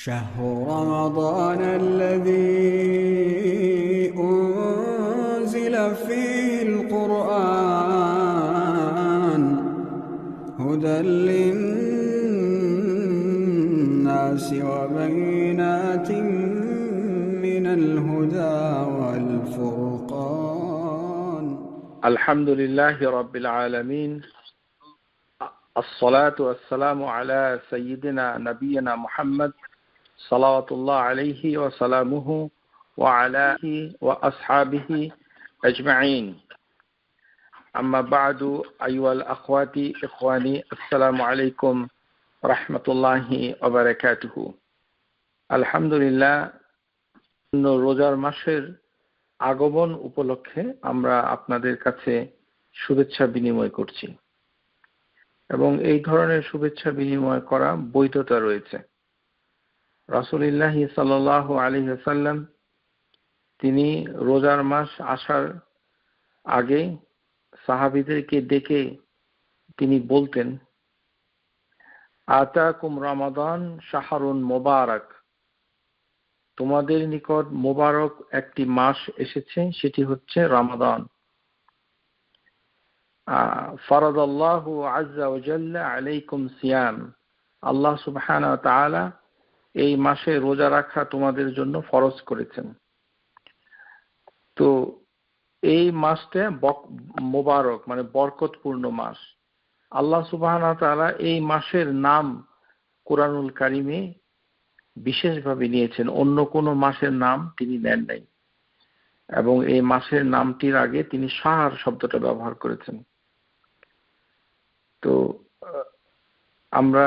شهر رمضان الذي أنزل فيه القرآن هدى للناس وبينات من الهدى والفرقان. الحمد لله رب العالمين، الصلاة والسلام على سيدنا نبينا محمد صلوات الله عليه وسلامه وعلى وأصحابه أجمعين. أما بعد، أيها الأخوات إخواني، السلام عليكم ورحمة الله وبركاته. الحمد لله, রোজার মাসের আগমন উপলক্ষে আমরা আপনাদের কাছে শুভেচ্ছা বিনিময় করছি এবং এই ধরনের শুভেচ্ছা বিনিময় করা বৈধতা রয়েছে। রাসূলুল্লাহ সাল্লাল্লাহু আলাইহি ওয়াসাল্লাম তিনি রোজার মাস আসার আগে সাহাবীদেরকে ডেকে তিনি বলতেন, আতাকুম রমাদান শাহরুন মুবারক, তোমাদের নিকট মোবারক একটি মাস এসেছে, সেটি হচ্ছে রমাদান। ফারাদাল্লাহু আযজা ওয়া জাল্লা আলাইকুম সিয়াম, আল্লাহ সুবহানাহু ওয়া তাআলা এই মাসে রোজা রাখা তোমাদের জন্য ফরজ করেছেন। তো এই মাসটা মোবারক মানে বরকতপূর্ণ মাস। আল্লাহ সুবহানাহু ওয়া তাআলা এই মাসের নাম কোরআনুল কারিমে বিশেষভাবে নিয়েছেন, অন্য কোন মাসের নাম তিনি নেন নাই এবং এই মাসের নামটির আগে তিনি শাহর শব্দটা ব্যবহার করেছেন। তো আমরা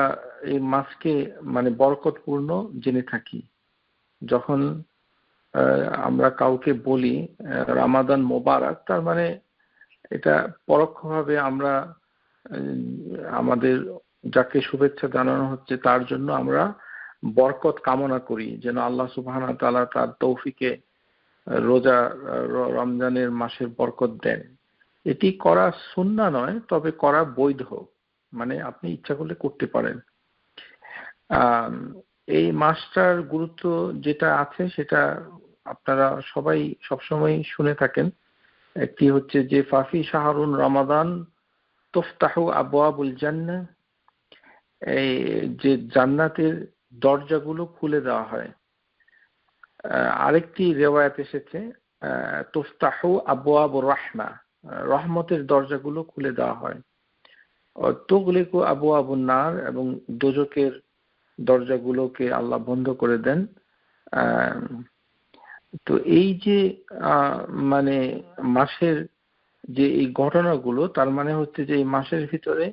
এই মাসকে মানে বরকতপূর্ণ জেনে থাকি। যখন আমরা কাউকে বলি রমাদান মোবারক, তার মানে এটা পরোক্ষভাবে আমরা আমাদের যাকে শুভেচ্ছা জানানো হচ্ছে তার জন্য আমরা বরকত কামনা করি, যেন আল্লাহ সুবহানাহু ওয়া তাআলা তার তৌফিকে রোজা রমজানের মাসের বরকত দেন। এটি করা সুন্নাহ নয়, তবে করা বৈধ, মানে আপনি ইচ্ছা করলে করতে পারেন। এই মাসটার গুরুত্ব যেটা আছে সেটা আপনারা সবাই সবসময় শুনে থাকেন। একটি হচ্ছে যে ফাফি শাহরুন রমাদান তুফতাহু আবওয়াবুল জান্নাহ, এই যে জান্নাতের দরজাগুলো খুলে দেওয়া হয়। আরেকটি রিওয়ায়াত এসেছে তুফতাহু আবওয়াবুর রাহমা, রহমতের দরজাগুলো খুলে দেওয়া হয়। তুগলিকু আবওয়াবুন নার, এবং দোজখের দরজাগুলোকে আল্লাহ বন্ধ করে দেন। তো এই যে মানে মাসের যে এই ঘটনাগুলো, তার মানে হচ্ছে যে এই মাসের ভিতরে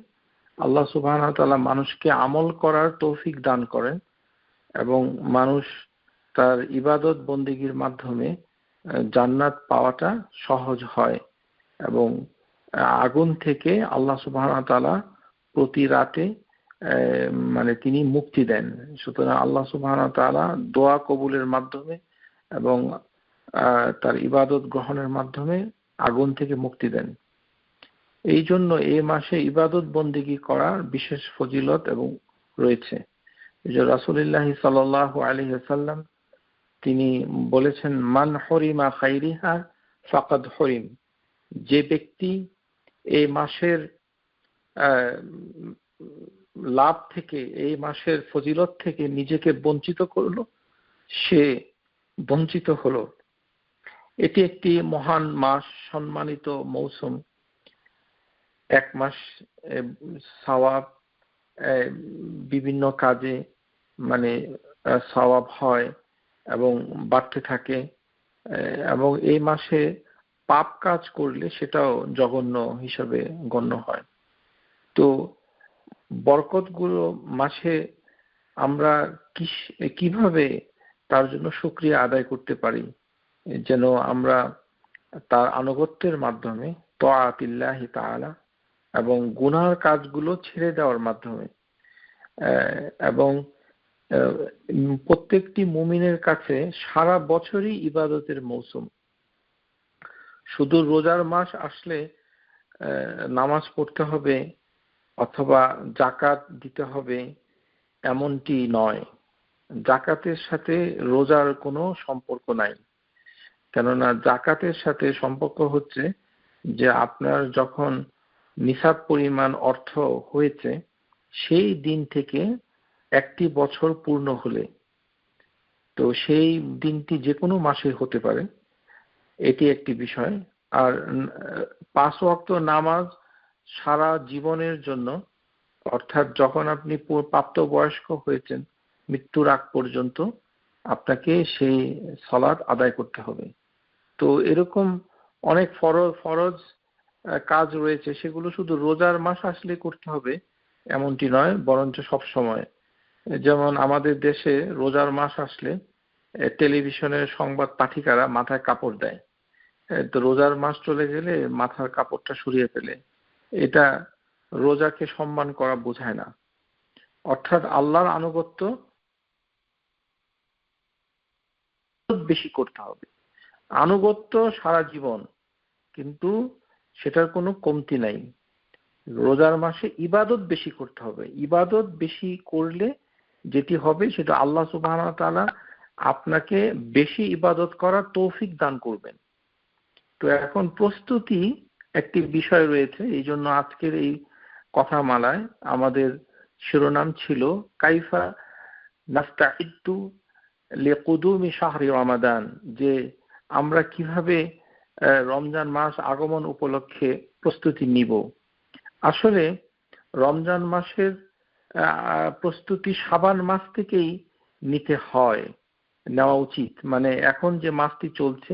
আল্লাহ সুবহানাহু ওয়া তাআলা মানুষকে আমল করার তৌফিক দান করেন এবং মানুষ তার ইবাদত বন্দেগীর মাধ্যমে জান্নাত পাওয়াটা সহজ হয় এবং আগুন থেকে আল্লাহ সুবহানাহু ওয়া তাআলা প্রতি রাতে মানে তিনি মুক্তি দেন। সুতরাং আল্লাহ সুবহানাহু ওয়া তাআলা দোয়া কবুলের মাধ্যমে এবং তার ইবাদত গ্রহণের মাধ্যমে আগুন থেকে মুক্তি দেন। এই জন্য এই মাসে ইবাদত বন্দেগী করার বিশেষ ফজিলত এবং রয়েছে। যে রাসূলুল্লাহ সাল্লাল্লাহু আলাইহি ওয়াসাল্লাম তিনি বলেছেন, মান হরিমা খাইরিহা ফাকাদ হরিম, যে ব্যক্তি এই মাসের লাভ থেকে, এই মাসের ফজিলত থেকে নিজেকে বঞ্চিত করলো, সে বঞ্চিত হলো। এটি একটি মহান মাস, সম্মানিত মৌসুম। এক মাস সওয়াব বিভিন্ন কাজে মানে সওয়াব হয় এবং বাড়তে থাকে, এবং এই মাসে পাপ কাজ করলে সেটাও জঘন্য হিসাবে গণ্য হয়। তো বরকতগুলো মাসে আমরা কিভাবে তার জন্য শুকরিয়া আদায় করতে পারি, যেন আমরা তার আনুগত্যের মাধ্যমে তাআতিল্লাহি তাআলা এবং গুনাহর কাজগুলো ছেড়ে দেওয়ার মাধ্যমে, এবং প্রত্যেকটি মুমিনের কাছে সারা বছরই ইবাদতের মৌসুম। শুধু রোজার মাস আসলে নামাজ পড়তে হবে অথবা যাকাত দিতে হবে এমনটি নয়। জাকাতের সাথে রোজার কোনো সম্পর্ক নাই। কেননা জাকাতের সাথে সম্পর্ক হচ্ছে যে আপনার যখন নিসাব পরিমাণ অর্থ হয়েছে সেই দিন থেকে একটি বছর পূর্ণ হলে, তো সেই দিনটি যে কোনো মাসে হতে পারে, এটি একটি বিষয়। আর 5 ওয়াক্ত নামাজ সারা জীবনের জন্য, অর্থাৎ যখন আপনি প্রাপ্তবয়স্ক হয়েছেন মৃত্যুর আগ পর্যন্ত আপনাকে সেই সালাত আদায় করতে হবে। তো এরকম অনেক ফরজ কাজ রয়েছে, সেগুলো শুধু রোজার মাস আসলে করতে হবে এমনটি নয়, বরঞ্চ সব সময়। যেমন আমাদের দেশে রোজার মাস আসলে টেলিভিশনের সংবাদ পাঠিকারা মাথায় কাপড় দেয়, তো রোজার মাস চলে গেলে মাথার কাপড়টা সরিয়ে ফেলে। এটা রোজাকে সম্মান করা বোঝায় না। অর্থাৎ আল্লাহর আনুগত্য বেশি করতে হবে, আনুগত্য সারা জীবন, কিন্তু সেটার কোনো কমতি নাই। রোজার মাসে ইবাদত বেশি করতে হবে। ইবাদত বেশি করলে যেটি হবে সেটা আল্লাহ সুবহানাহু ওয়া তাআলা আপনাকে বেশি ইবাদত করার তৌফিক দান করবেন। তো এখন প্রস্তুতি একটি বিষয় রয়েছে, এই জন্য আজকের এই কথামালায় আমাদের শিরোনাম ছিল কাইফা নাস্তাইদ্দু লিকুদুমি শাহরি রমাদান, যে আমরা কিভাবে রমজান মাস আগমন উপলক্ষে প্রস্তুতি নিব। আসলে রমজান মাসের প্রস্তুতি শাবান মাস থেকেই নিতে হয়, নেওয়া উচিত। মানে এখন যে মাসটি চলছে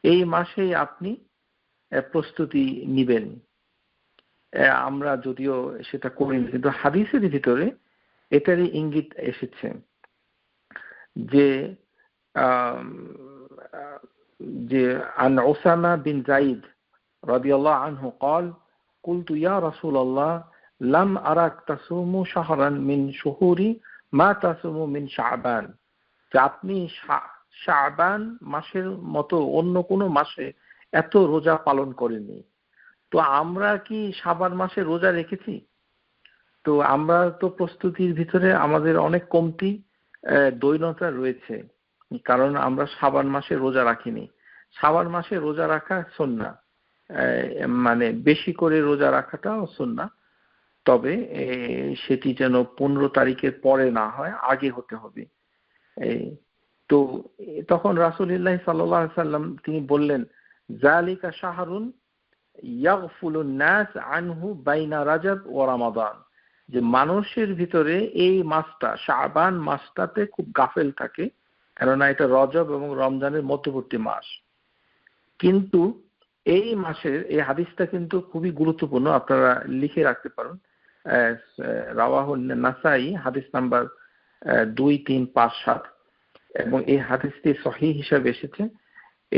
এই মাসেই আপনি প্রস্তুতি নিবেন। আমরা যদিও সেটা করিনি, কিন্তু হাদিসের ভিতরে এটারই ইঙ্গিত এসেছে যে যে আন উসামা বিন যায়েদ রাদিয়াল্লাহু আনহু قال قلت يا رسول الله لم أراك تصوم شهرا من شهور ما تصوم من شعبان, যে আপনি শাবান মাসের মতো অন্য কোনো মাসে এত রোজা পালন করেননি। তো আমরা কি শাবান মাসে রোজা রেখেছি? তো আমরা তো প্রস্তুতির ভিতরে আমাদের অনেক কমতি দৈনতা রয়েছে, কারণ আমরা শাবান মাসে রোজা রাখিনি। শাবান মাসে রোজা রাখা সুন্নাহ, মানে বেশি করে রোজা রাখাটাও সুন্নাহ, তবে সেটি যেন 15 তারিখের পরে না হয়, আগে হতে হবে। তো তখন রাসূলুল্লাহ সাল্লাল্লাহু আলাইহি সাল্লাম তিনি বললেন, যালিকা শাহরুন ইয়াগফুলুন নাস আনহু বাইনা রাজব ওয়া রমাদান, যে মানুষের ভিতরে এই মাসটা শাবান মাসটাতে খুব গাফেল থাকে, কেননা এটা রজব এবং রমজানের মধ্যবর্তী মাস। কিন্তু এই মাসের এই হাদিসটা কিন্তু খুবই গুরুত্বপূর্ণ, আপনারা লিখে রাখতে পারেন। রাওয়াহু নাসাই হাদিস নাম্বার 2357, এবং এই হাদিসটি সহিহ হিসাবে এসেছে।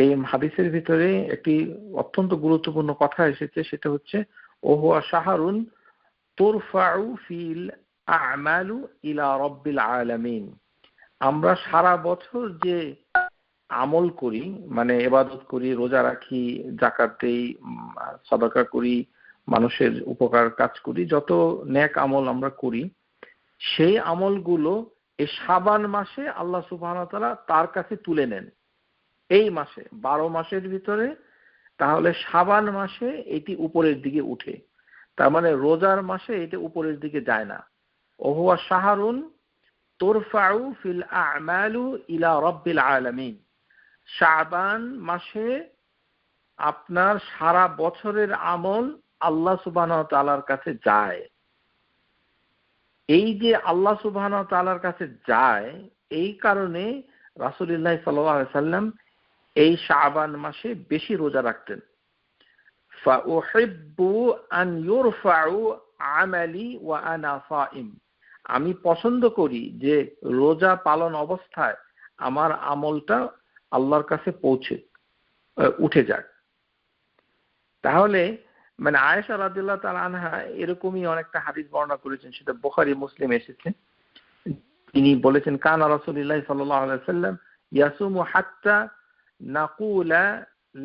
এই হাদিসের ভিতরে একটি অত্যন্ত গুরুত্বপূর্ণ কথা এসেছে, সেটা হচ্ছে ওহুয়া শাহরুন তুরফাউ ফিল আমালু ইলা রাব্বিল আলামিন। আমরা সারা বছর যে আমল করি, মানে ইবাদত করি, রোজা রাখি, যাকাত দেই, সাদাকা করি, মানুষের উপকার কাজ করি, যত নেক আমল আমরা করি, সেই আমলগুলো এই শাবান মাসে আল্লাহ সুবহানাহু ওয়া তাআলা তার কাছে তুলে নেন। এই মাসে 12 মাসের ভিতরে তাহলে শাবান মাসে এটি উপরের দিকে উঠে, তার মানে রোজার মাসে এটা উপরের দিকে যায় না। ওহুয়া শাহরুন তুরফাউ ফিল আমালু ইলা রাব্বিল আলামিন, শাবান মাসে আপনার সারা বছরের আমল আল্লাহ সুবহানাহু ওয়া তাআলার কাছে যায়। এই যে আল্লাহ সুবহানাহু ওয়া তাআলার কাছে যায়, এই কারণে রাসূলুল্লাহ সাল্লাল্লাহু আলাইহি সাল্লাম এই শাবান মাসে বেশি রোজা রাখতেন। ফাউহিব্বু আন ইউরফাউ আমালি ওয়া আনা সাইম, আমি পছন্দ করি যে রোজা পালন অবস্থায় আমার আমলটা আল্লাহর কাছে উঠে যাক। তাহলে মানে আয়েশা রাদিয়াল্লাহু তাআলা আনহা এরকমই অনেকটা হাদিস বর্ণনা করেছেন, সেটা বুখারী মুসলিম এসেছে। তিনি বলেছেন, কানা রাসূলুল্লাহ সাল্লাল্লাহু আলাইহি ওয়াসাল্লাম ইয়াসুমু হাত্তা নাকুলা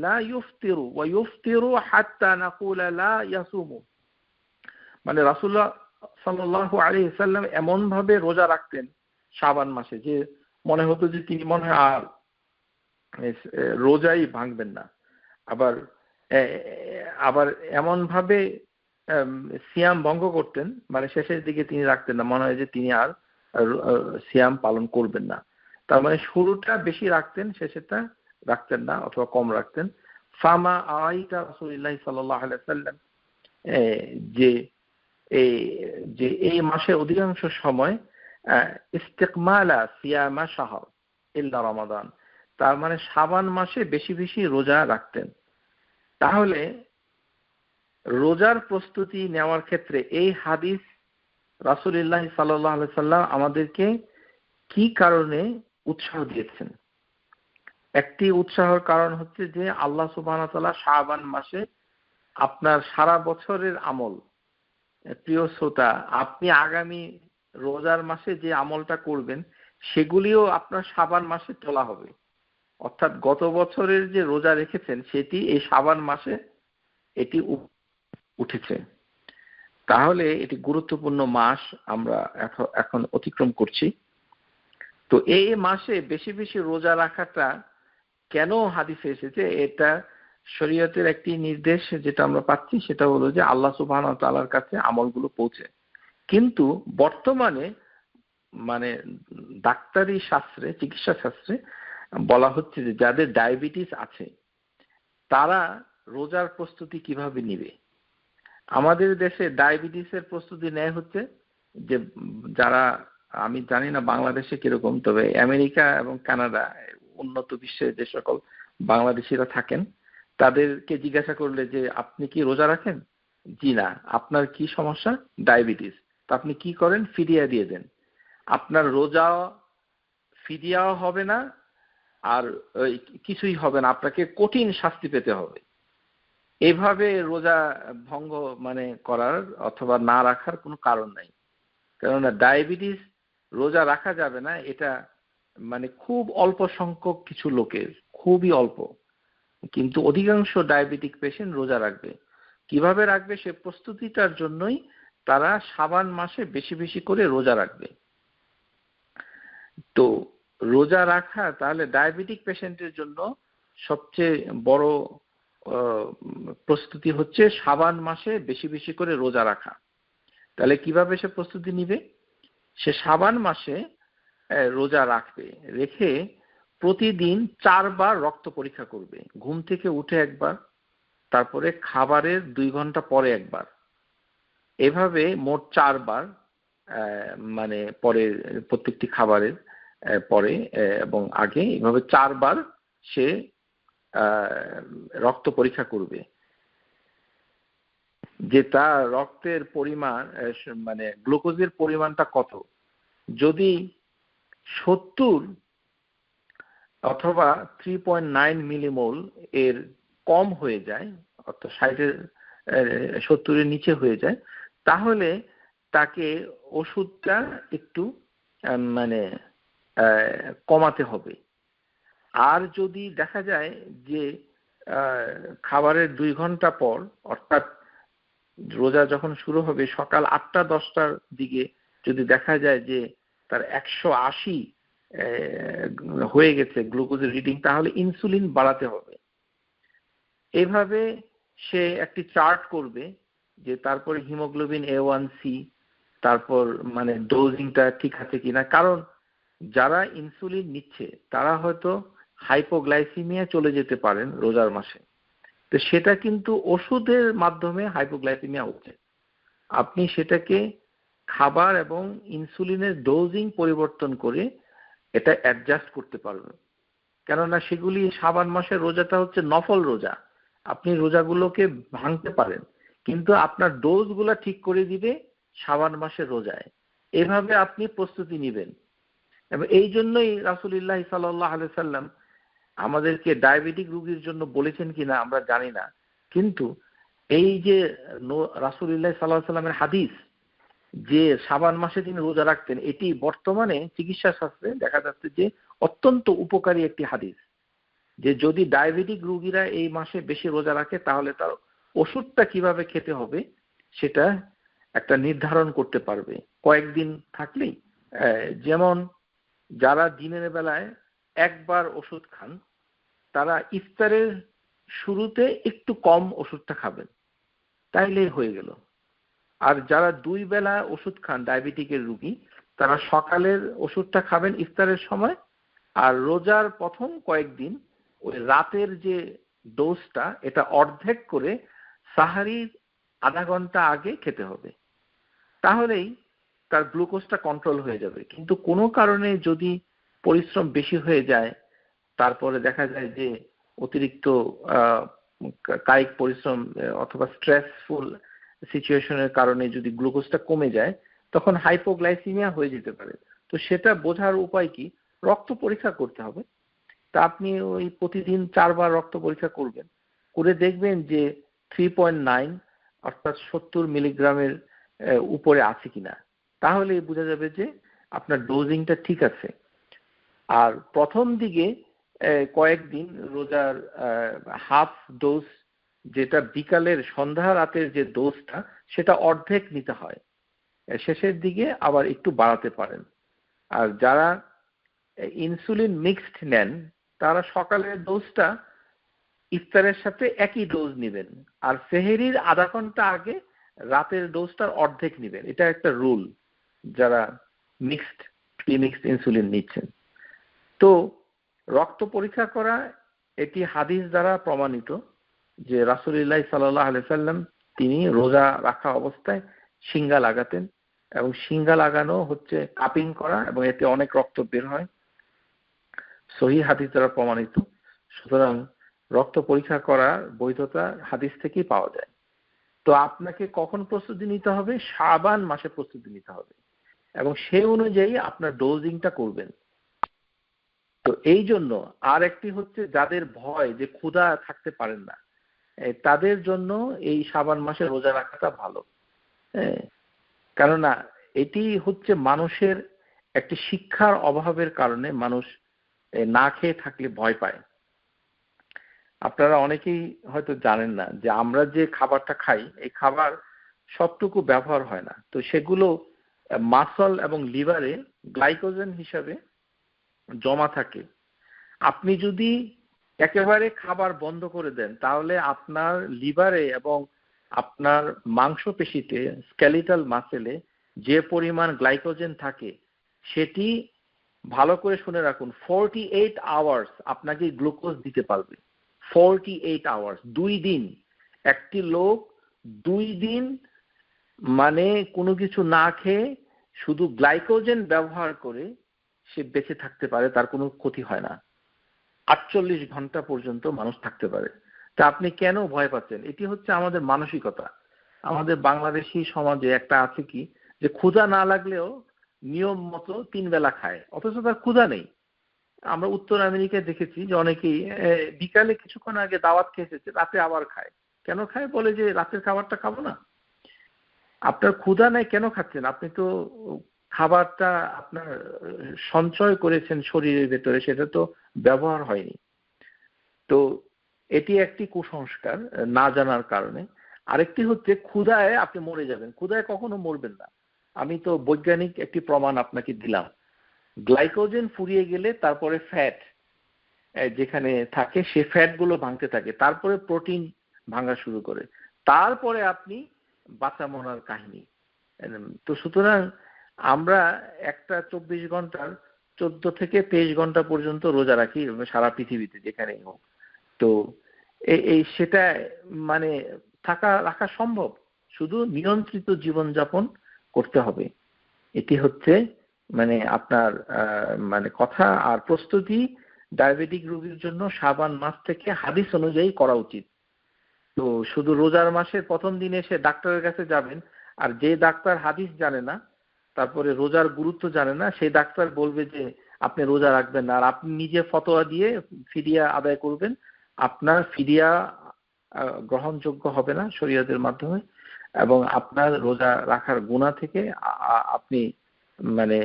লা ইফতিরু ওয়া ইফতিরু হাত্তা নাকুলা লা ইয়াসুমু, মানে রাসূলুল্লাহ সাল্লাল্লাহু আলাইহি ওয়াসাল্লাম এমন ভাবে রোজা রাখতেন শাবান মাসে, যে মনে হতো যে তিনি মনে হয় আর রোজাই ভাঙবেন না। আবার আবার এমন ভাবে সিয়াম ভঙ্গ করতেন, মানে শেষের দিকে তিনি রাখতেন না, মনে হয় যে তিনি আর সিয়াম পালন করবেন না। তার মানে শুরুটা বেশি রাখতেন, শেষেরটা রাখতেন না অথবা কম রাখতেন। ফামা আইতা রাসূলুল্লাহ সাল্লাল্লাহু আলাইহি ওয়াসাল্লাম, যে এই মাসের অধিকাংশ সময় ইস্তিকমালা সিয়ামা শাহর ইল্লা রমাদান, তার মানে শাবান মাসে বেশি বেশি রোজা রাখতেন। তাহলে রোজার প্রস্তুতি নেওয়ার ক্ষেত্রে এই হাদিস রাসূলুল্লাহ সাল্লাল্লাহু আলাইহি ওয়াসাল্লাম আমাদেরকে কি কারণে উৎসাহ দিয়েছেন? একটি উৎসাহের কারণ হচ্ছে যে আল্লাহ সুবহানাহু ওয়া তাআলা শাবান মাসে আপনার সারা বছরের আমল, প্রিয় শ্রোতা, আপনি আগামী রোজার মাসে যে আমলটা করবেন সেগুলিও আপনার শাবান মাসে তোলা হবে। অর্থাৎ গত বছরের যে রোজা রেখেছেন সেটি এই শাবান মাসে এটি উঠেছে। তাহলে এটি গুরুত্বপূর্ণ মাস আমরা এখন অতিক্রম করছি। তো এই মাসে বেশি বেশি রোজা রাখাটা কেন হাদিসে এসেছে? এটা শরীয়তের একটি নির্দেশ যেটা আমরা পাচ্ছি সেটা হলো যে আল্লাহ সুবহানাহু ওয়া তাআলার কাছে আমলগুলো পৌঁছে। কিন্তু বর্তমানে মানে ডাক্তারি শাস্ত্রে, চিকিৎসা শাস্ত্রে বলা হচ্ছে যে যাদের ডায়াবেটিস আছে তারা রোজার প্রস্তুতি কিভাবে নিবে। আমাদের দেশে ডায়াবেটিসের প্রস্তুতি নেয় হচ্ছে যে যারা, আমি জানি না বাংলাদেশে কিরকম, তবে আমেরিকা এবং কানাডা উন্নত বিশ্বে যে সকল বাংলাদেশিরা থাকেন তাদেরকে জিজ্ঞাসা করলে যে আপনি কি রোজা রাখেন? জি না। আপনার কি সমস্যা? ডায়াবেটিস। তো আপনি কি করেন? ফিদিয়া দিয়ে দেন। আপনার রোজা ফিদিয়াও হবে না আর কিছুই হবে না, আপনাকে কঠিন শাস্তি পেতে হবে। এইভাবে রোজা ভঙ্গ মানে করার অথবা না রাখার কোনো কারণ নাই। কেননা ডায়াবেটিস রোজা রাখা যাবে না, এটা মানে খুব অল্প সংখ্যক কিছু লোকের, খুবই অল্প, কিন্তু অধিকাংশ ডায়াবেটিক পেশেন্ট রোজা রাখবে। কিভাবে রাখবে সে প্রস্তুতিটার জন্যই তারা শাবান মাসে বেশি বেশি করে রোজা রাখবে। তো রোজা রাখা তাহলে ডায়াবেটিক পেশেন্টের জন্য সবচেয়ে বড় প্রস্তুতি হচ্ছে শাবান মাসে বেশি বেশি করে রোজা রাখা। তাহলে কিভাবে সে প্রস্তুতি নিবে? সে শাবান মাসে রোজা রাখবে, রেখে প্রতিদিন 4 বার রক্ত পরীক্ষা করবে। ঘুম থেকে উঠে একবার, তারপরে খাবারের 2 ঘন্টা পরে একবার, এভাবে মোট 4 বার, মানে পরে প্রত্যেকটি খাবারের পরে এবং আগে, এভাবে 4 বার সে রক্ত পরীক্ষা করবে যে তার রক্তের পরিমাণ মানে গ্লুকোজের পরিমাণটা কত। যদি 70 অথবা 3.9 মিলিমোল এর কম হয়ে যায়, অর্থাৎ 70-এর নিচে হয়ে যায়, তাহলে তাকে ওষুধটা একটু মানে কমাতে হবে। আর যদি দেখা যায় যে খাবারের 2 ঘন্টা পর, অর্থাৎ রোজা যখন শুরু হবে সকাল 8টা-10টার দিকে, যদি দেখা যায় যে তার 180 হয়ে গেছে গ্লুকোজের রিডিং, তাহলে ইনসুলিন বাড়াতে হবে। এভাবে সে একটি চার্ট করবে যে তারপরে হিমোগ্লোবিন A1C, তারপর মানে ডোজিংটা ঠিক আছে কিনা। কারণ যারা ইনসুলিন নিচ্ছে তারা হয়তো হাইপোগ্লাইসিমিয়া চলে যেতে পারেন রোজার মাসে। তো সেটা কিন্তু ওষুধের মাধ্যমে হাইপোগ্লাইসিমিয়া হচ্ছে। আপনি সেটাকে খাবার এবং ইনসুলিনের ডোজিং পরিবর্তন করে এটা অ্যাডজাস্ট করতে পারবেন। কেননা সেগুলি শাবান মাসের রোজাটা হচ্ছে নফল রোজা, আপনি রোজাগুলোকে ভাঙতে পারেন, কিন্তু আপনার ডোজগুলা ঠিক করে দিবে শাবান মাসের রোজায়। এভাবে আপনি প্রস্তুতি নেবেন। এবং এই জন্যই রাসূলুল্লাহ সাল্লাল্লাহু আলাইহি সাল্লাম আমাদেরকে ডায়াবেটিক রোগীর জন্য বলেছেন কিনা আমরা জানি না, কিন্তু এই যে রাসূলুল্লাহ সাল্লাল্লাহু আলাইহি সাল্লামের হাদিস যে শাবান মাসে তিনি রোজা রাখতেন, এটি বর্তমানে চিকিৎসা শাস্ত্রে দেখা যাচ্ছে যে অত্যন্ত উপকারী একটি হাদিস। যে যদি ডায়াবেটিক রোগীরা এই মাসে বেশি রোজা রাখে তাহলে তার ওষুধটা কিভাবে খেতে হবে সেটা একটা নির্ধারণ করতে পারবে কয়েকদিন থাকলেই। যেমন যারা দিনের বেলায় একবার ওষুধ খান তারা ইফতারের শুরুতে একটু কম ওষুধটা খাবেন, তাইলেই হয়ে গেল। আর যারা 2 বেলা ওষুধ খান ডায়াবেটিকের রোগী, তারা সকালের ওষুধটা খাবেন ইফতারের সময়, আর রোজার প্রথম কয়েকদিন ওই রাতের যে ডোজটা এটা অর্ধেক করে সাহারির আধা ঘন্টা আগে খেতে হবে। তাহলেই তার গ্লুকোজটা কন্ট্রোল হয়ে যাবে। কিন্তু কোনো কারণে যদি পরিশ্রম বেশি হয়ে যায়, তারপরে দেখা যায় যে অতিরিক্ত কায়িক পরিশ্রম অথবা স্ট্রেসফুল সিচুয়েশনের কারণে যদি গ্লুকোজটা কমে যায়, তখন হাইপোগ্লাইসিমিয়া হয়ে যেতে পারে। তো সেটা বোঝার উপায় কি? রক্ত পরীক্ষা করতে হবে। তা আপনি ওই প্রতিদিন 4 বার রক্ত পরীক্ষা করবেন, করে দেখবেন যে 3.9 অর্থাৎ 70 মিলিগ্রামের উপরে আছে কিনা। তাহলে বোঝা যাবে যে আপনার ডোজিংটা ঠিক আছে। আর প্রথম দিকে কয়েকদিন রোজার হাফ ডোজ, যেটা বিকালের সন্ধ্যা রাতের যে ডোজটা, সেটা অর্ধেক নিতে হয়। শেষের দিকে আবার একটু বাড়াতে পারেন। আর যারা ইনসুলিন মিক্সড নেন তারা সকালের ডোজটা ইফতারের সাথে একই ডোজ নেবেন, আর সেহরির আধা ঘন্টা আগে রাতের ডোজটার অর্ধেক নেবেন। এটা একটা রুল যারা প্রিমিক্সড ইনসুলিন নিচ্ছেন। তো রক্ত পরীক্ষা করা এটি হাদিস দ্বারা প্রমাণিত যে রাসূলুল্লাহ সাল্লাল্লাহু আলাইহি সাল্লাম তিনি রোজা রাখা অবস্থায় শিঙ্গা লাগাতেন, এবং শিঙ্গা লাগানো হচ্ছে কাপিং করা, এবং এতে অনেক রক্ত বের হয়, সহিহ হাদিস দ্বারা প্রমাণিত। সুতরাং রক্ত পরীক্ষা করার বৈধতা হাদিস থেকেই পাওয়া যায়। তো আপনাকে কখন প্রস্তুতি নিতে হবে? শাবান মাসে প্রস্তুতি নিতে হবে, এবং সেই অনুযায়ী আপনার ডোজিংটা করবেন। তো এই জন্য আর একটি হচ্ছে যাদের ভয় যে ক্ষুধা থাকতে পারেন না, তাদের জন্য এই শাবান মাসে রোজা রাখাটা ভালো। কেননা এটি হচ্ছে মানুষের একটি শিক্ষার অভাবের কারণে মানুষ না খেয়ে থাকলে ভয় পায়। আপনারা অনেকেই হয়তো জানেন না যে আমরা যে খাবারটা খাই এই খাবার সবটুকু ব্যবহার হয় না। তো সেগুলো মাসল এবং লিভারে গ্লাইকোজেন হিসাবে জমা থাকে। আপনি যদি একেবারে খাবার বন্ধ করে দেন তাহলে আপনার লিভারে এবং আপনার মাংসপেশিতে স্কেলিটাল মাসেলে যে পরিমাণ গ্লাইকোজেন থাকে সেটি ভালো করে শুনে রাখুন 48 আওয়ার্স আপনাকে গ্লুকোজ দিতে পারবে। 48 আওয়ার্স, 2 দিন। একটি লোক 2 দিন মানে কোনো কিছু না খেয়ে শুধু গ্লাইকোজেন ব্যবহার করে সে বেঁচে থাকতে পারে, তার কোনো ক্ষতি হয় না। 48 ঘন্টা পর্যন্ত মানুষ থাকতে পারে। তা আপনি কেন ভয় পাচ্ছেন? এটি হচ্ছে আমাদের মানসিকতা। আমাদের বাংলাদেশি সমাজে একটা আছে কি যে ক্ষুধা না লাগলেও নিয়ম মতো 3 বেলা খায়, অথচ তার ক্ষুধা নেই। আমরা উত্তর আমেরিকায় দেখেছি যে অনেকেই বিকালে কিছুক্ষণ আগে দাওয়াত খেয়ে এসেছে, রাতে আবার খায়। কেন খায়? বলে যে রাতের খাবারটা খাবো না। আপনার ক্ষুধা নাই কেন খাচ্ছেন? আপনি তো খাবারটা আপনার সঞ্চয় করেছেন শরীরের ভেতরে, সেটা তো ব্যবহার হয়নি। তো এটি একটি কুসংস্কার না জানার কারণে। আরেকটি হচ্ছে ক্ষুধায় আপনি মরে যাবেন। ক্ষুধায় কখনো মরবেন না। আমি তো বৈজ্ঞানিক একটি প্রমাণ আপনাকে দিলাম। গ্লাইকোজেন ফুরিয়ে গেলে তারপরে ফ্যাট যেখানে থাকে সে ফ্যাটগুলো ভাঙতে থাকে, তারপরে প্রোটিন ভাঙা শুরু করে, তারপরে আপনি বাঁচা মরার কাহিনী। তো সুতরাং আমরা একটা 24 ঘন্টার 14 থেকে 23 ঘন্টা পর্যন্ত রোজা রাখি সারা পৃথিবীতে যেখানেই হোক। তো এই সেটা মানে রাখা সম্ভব, শুধু নিয়ন্ত্রিত জীবনযাপন করতে হবে। এটি হচ্ছে মানে আপনার মানে কথা। আর প্রস্তুতি ডায়াবেটিক রোগীর জন্য শাবান মাস থেকে হাদিস অনুযায়ী করা উচিত। তো শুধু রোজার মাসের প্রথম দিনে এসে ডাক্তারের কাছে যাবেন, আর যে ডাক্তার হাদিস জানে না, তারপরে রোজার গুরুত্ব জানে না, সেই ডাক্তার বলবে যে আপনি রোজা রাখবেন না, আর আপনি নিজে ফতোয়া দিয়ে ফিদিয়া আদায় করবেন, আপনার ফিদিয়া গ্রহণযোগ্য হবে না শরীয়তের মাধ্যমে, এবং আপনার রোজা রাখার গুনাহ থেকে আপনি মানে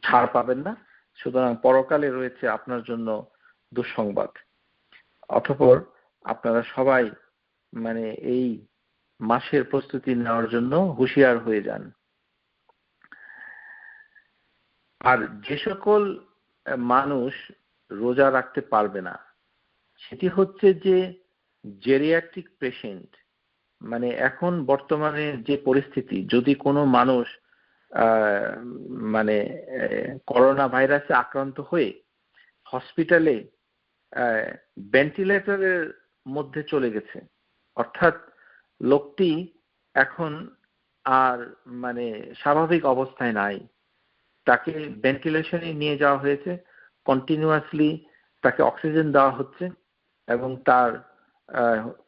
ছাড় পাবেন না। সুতরাং পরকালে রয়েছে আপনার জন্য দুঃসংবাদ। অতঃপর আপনারা সবাই মানে এই মাসের প্রস্তুতি নেওয়ার জন্য হুঁশিয়ার হয়ে যান। আর যে সকল মানুষ রোজা রাখতে পারবে না সেটি হচ্ছে যে জেরিয়াট্রিক পেশেন্ট, মানে এখন বর্তমানে যে পরিস্থিতি, যদি কোনো মানুষ মানে করোনা ভাইরাসে আক্রান্ত হয়ে হসপিটালে ভেন্টিলেটরের মধ্যে চলে গেছে, অর্থাৎ লোকটি এখন আর মানে স্বাভাবিক অবস্থায় নাই, তাকে ভেন্টিলেশনে নিয়ে যাওয়া হয়েছে, কন্টিনিউয়াসলি তাকে অক্সিজেন দেওয়া হচ্ছে এবং তার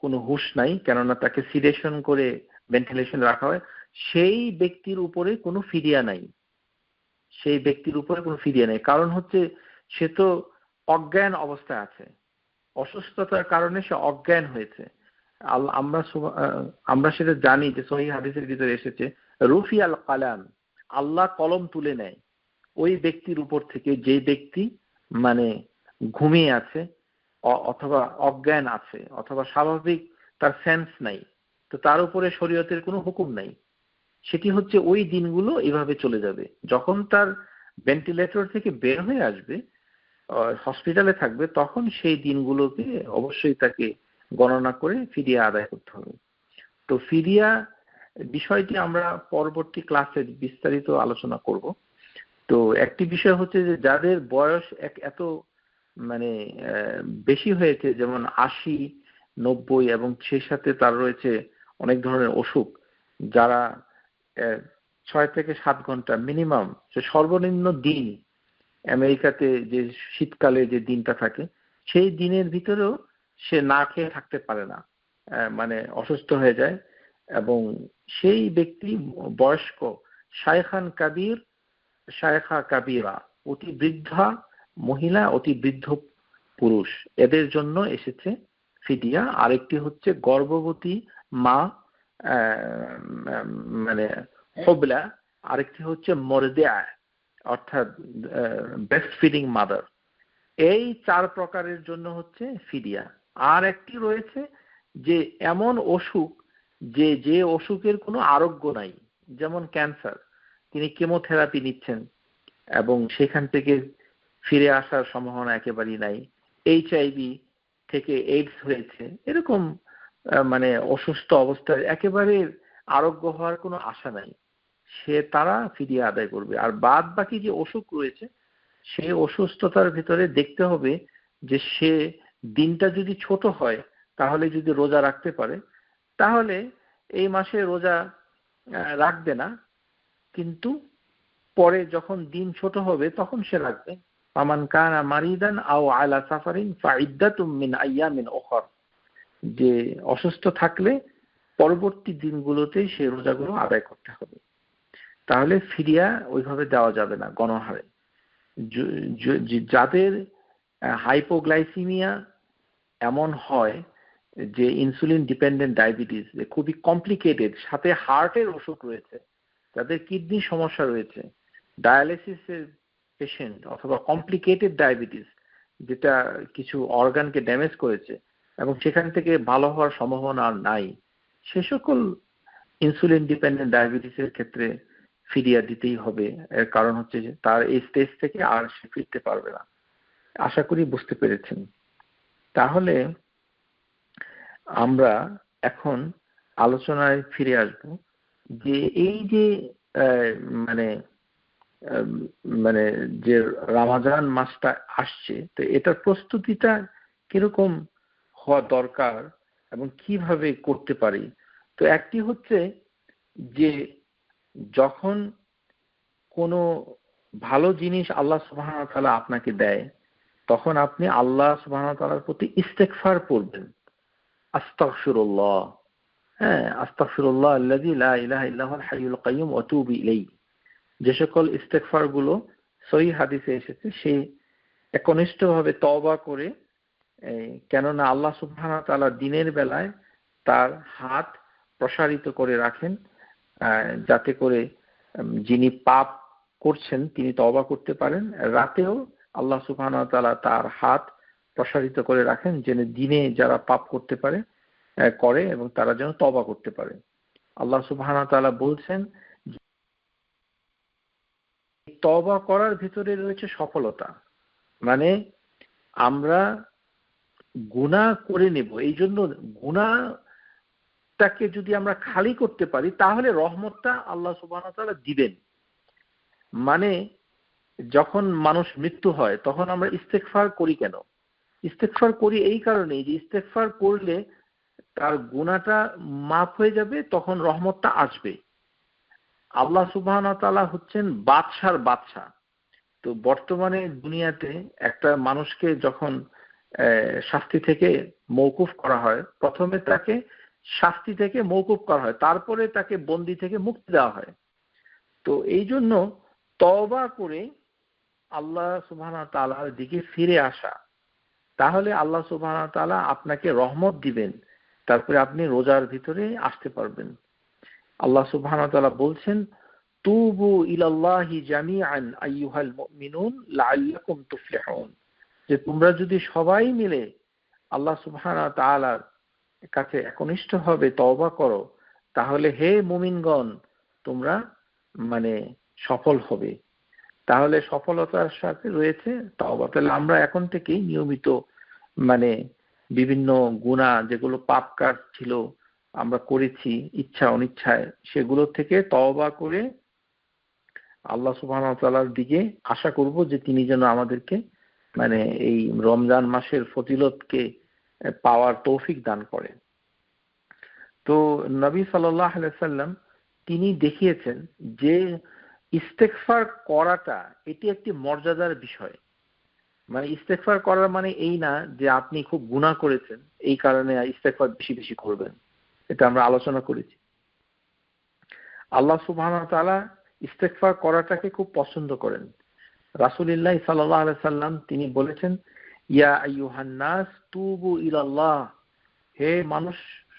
কোনো হুঁশ নাই, কেননা তাকে সিডেশন করে ভেন্টিলেশন রাখা হয়, সেই ব্যক্তির উপরে কোনো ফিদিয়া নাই, সেই ব্যক্তির উপরে কোনো ফিদিয়া নেই। কারণ হচ্ছে সে তো অজ্ঞান অবস্থায় আছে, অসুস্থতার কারণে সে অজ্ঞান হয়েছে। আমরা সেটা জানি যে সহিহ হাদিসের ভিতরে এসেছে, রুফি আল কালাম, আল্লাহ কলম তুলে নেয় ওই ব্যক্তির উপর থেকে যে ব্যক্তি মানে ঘুমিয়ে আছে অথবা অজ্ঞান আছে অথবা স্বাভাবিক তার সেন্স নাই, তো তার উপরে শরীয়তের কোনো হুকুম নাই। সেটি হচ্ছে ওই দিনগুলো এভাবে চলে যাবে। যখন তার ভেন্টিলেটর থেকে বের হয়ে আসবে, হসপিটালে থাকবে, তখন সেই দিনগুলোকে অবশ্যই তাকে গণনা করে ফিদিয়া আদায় করতে হবে। তো ফিদিয়া বিষয়টি আমরা পরবর্তী ক্লাসে বিস্তারিত আলোচনা করব। তো একটি বিষয় হচ্ছে যে যাদের বয়স এত মানে বেশি হয়েছে, যেমন 80-90, এবং সেই সাথে তার রয়েছে অনেক ধরনের অসুখ, যারা 6 থেকে 7 ঘন্টা মিনিমাম, সর্বনিম্ন দিন আমেরিকাতে যে শীতকালে যে দিনটা থাকে সেই দিনের ভিতরেও সে না খেয়ে থাকতে পারে না, মানে অসুস্থ হয়ে যায়, এবং সেই ব্যক্তি বয়স্ক শায়খান কাবির, শায়খা কাবিরা, অতি বৃদ্ধা মহিলা, অতি বৃদ্ধ পুরুষ, এদের জন্য এসেছে ফিদিয়া। আরেকটি হচ্ছে গর্ভবতী মা, মানে হবলা, আরেকটি হচ্ছে মরদিয়া, অর্থাৎ ব্রেস্ট ফিডিং মাদার। এই 4 প্রকারের জন্য হচ্ছে ফিদিয়া। আর একটি রয়েছে যে এমন অসুখ যে অসুখের কোনো আরোগ্য নাই, যেমন ক্যান্সার, তিনি কেমোথেরাপি নিচ্ছেন এবং সেখান থেকে ফিরে আসার সম্ভাবনা একেবারেই নাই, HIV থেকে এইডস হয়েছে, এরকম মানে অসুস্থ অবস্থায় একেবারে আরোগ্য হওয়ার কোনো আশা নাই, তারা ফিদিয়া আদায় করবে। আর বাদ বাকি যে অসুখ রয়েছে সে অসুস্থতার ভিতরে দেখতে হবে যে সে দিনটা যদি ছোট হয় তাহলে যদি রোজা রাখতে পারে তাহলে এই মাসে রোজা রাখবে না, কিন্তু পরে যখন দিন ছোট হবে তখন সে রাখবে। ফামান কানা মারিদান আও আলা সাফারিন ফাইদ্দাতুম মিন আইয়ামিন উখর, যে অসুস্থ থাকলে পরবর্তী দিনগুলোতে সে রোজাগুলো আদায় করতে হবে। তাহলে ফিদিয়া ওইভাবে দেওয়া যাবে না গণহারে। যাদের হাইপোগ্লাইসিমিয়া এমন হয় যে ইনসুলিন ডিপেন্ডেন্ট ডায়াবেটিস, খুবই কমপ্লিকেটেড, সাথে হার্টের অসুখ রয়েছে, যাদের কিডনি সমস্যা রয়েছে, ডায়ালিসিসের পেশেন্ট অথবা কমপ্লিকেটেড ডায়াবেটিস যেটা কিছু অর্গানকে ড্যামেজ করেছে এবং সেখান থেকে ভালো হওয়ার সম্ভাবনা আর নাই, সে সকল ইনসুলিন ডিপেন্ডেন্ট ডায়াবেটিসের ক্ষেত্রে ফিদিয়া দিতেই হবে। এর কারণ হচ্ছে যে তার এই স্টেজ থেকে আর সে ফিরতে পারবে না। আশা করি বুঝতে পেরেছেন। তাহলে আমরা এখন আলোচনায় ফিরে আসব যে এই যে মানে মানে যে রমাজান মাসটা আসছে, তো এটার প্রস্তুতিটা কিরকম হওয়া দরকার এবং কিভাবে করতে পারি। তো একটি হচ্ছে যে যখন কোনো ভালো জিনিস আল্লাহ সুবহানাহু ওয়া তাআলা আপনাকে দেয় তখন আপনি আল্লাহ সুবহানাহু ওয়া তাআলার প্রতি ইস্তেগফার পড়বেন, আস্তাগফিরুল্লাহ, হ্যাঁ, আস্তাগফিরুল্লাহ আল্লাযী লা ইলাহা ইল্লা হুয়াল হাইয়ুল কাইয়্যুম ওয়া আতুবু ইলাইহি। যে সকল ইস্তেগফার গুলো সহিহ হাদিসে এসেছে সেই একনিষ্ঠভাবে তওবা করে, কেননা আল্লাহ সুবহানাহু ওয়া তাআলা দিনের বেলায় তার হাত প্রসারিত করে রাখেন যাতে করে যিনি পাপ করছেন তিনি তওবা করতে পারেন। রাতেও আল্লাহ সুবহানাহু ওয়া তাআলা তার হাত প্রসারিত করে রাখেন যেন দিনে যারা পাপ করতে পারে করে এবং তারা যেন তওবা করতে পারে। আল্লাহ সুবহানাহু ওয়া তাআলা বলছেন তওবা করার ভিতরে রয়েছে সফলতা। মানে আমরা গুনাহ করে নেব, এই জন্য গুনাহটাকে যদি আমরা খালি করতে পারি তাহলে রহমতটা আল্লাহ সুবহানাহু ওয়া তাআলা দিবেন। মানে যখন মানুষ মৃত্যু হয় তখন আমরা ইস্তেগফার করি কেন? ইস্তেগফার করি এই কারণেই যে ইস্তেগফার করলে তার গুনাহটা মাফ হয়ে যাবে, তখন রহমতটা আসবে। আল্লাহ সুবহানাহু ওয়া তাআলা হচ্ছেন বাদশার বাদশা। তো বর্তমানে দুনিয়াতে একটা মানুষকে যখন শাস্তি থেকে মওকুফ করা হয়, প্রথমে তাকে শাস্তি থেকে মওকুফ করা হয়, তারপরে তাকে বন্দী থেকে মুক্তি দেওয়া হয়। তো এই জন্য তওবা করে আল্লাহ সুবহানাহু ওয়া তাআলার দিকে ফিরে আসা, তাহলে আল্লাহ সুবহানাহু ওয়া তাআলা আপনাকে রহমত দিবেন, তারপরে আপনি রোজার ভিতরে আসতে পারবেন। আল্লাহ সুবহানাহু ওয়া তাআলা বলছেন, তুবু ইলাল্লাহি জামিআন আইয়ুহাল মুমিনুন লাআল্লাকুম তুফলিহুন, যে তোমরা যদি সবাই মিলে আল্লাহ সুবহানাহু ওয়া তাআলার কাছে একনিষ্ঠভাবে তওবা করো, তাহলে হে মুমিনগণ তোমরা মানে সফল হবে। তাহলে সফলতার সাথে রয়েছে তওবা। তাহলে আমরা এখন থেকেই নিয়মিত মানে বিভিন্ন গুনাহ যেগুলো পাপ কাজ ছিল আমরা করেছি ইচ্ছা অনিচ্ছায়, সেগুলো থেকে তওবা করে আল্লাহ সুবহানাহু ওয়া তাআলার দিকে আশা করব যে তিনি যেন আমাদেরকে মানে এই রমজান মাসের ফজিলতকে পাওয়ার তৌফিক দান করেন। তো নবী সাল্লাল্লাহু আলাইহি ওয়াসাল্লাম তিনি দেখিয়েছেন যে ইস্তেগফার করাটা এটি একটি মর্যাদার বিষয়। মানে ইস্তেগফার করার মানে এই না যে আপনি খুব গুনাহ করেছেন এই কারণে ইস্তেগফার বেশি বেশি করবেন। এটা আমরা আলোচনা করেছি। আল্লাহ সুবহানাহু ওয়া তাআলা ইস্তেগফার করাটাকে খুব পছন্দ করেন। রাসূলুল্লাহ সাল্লাল্লাহু আলাইহি সাল্লাম তিনি বলেছেন, ইয়া আইয়ুহান নাস তুবু ইলাল্লাহ, হে মানুষ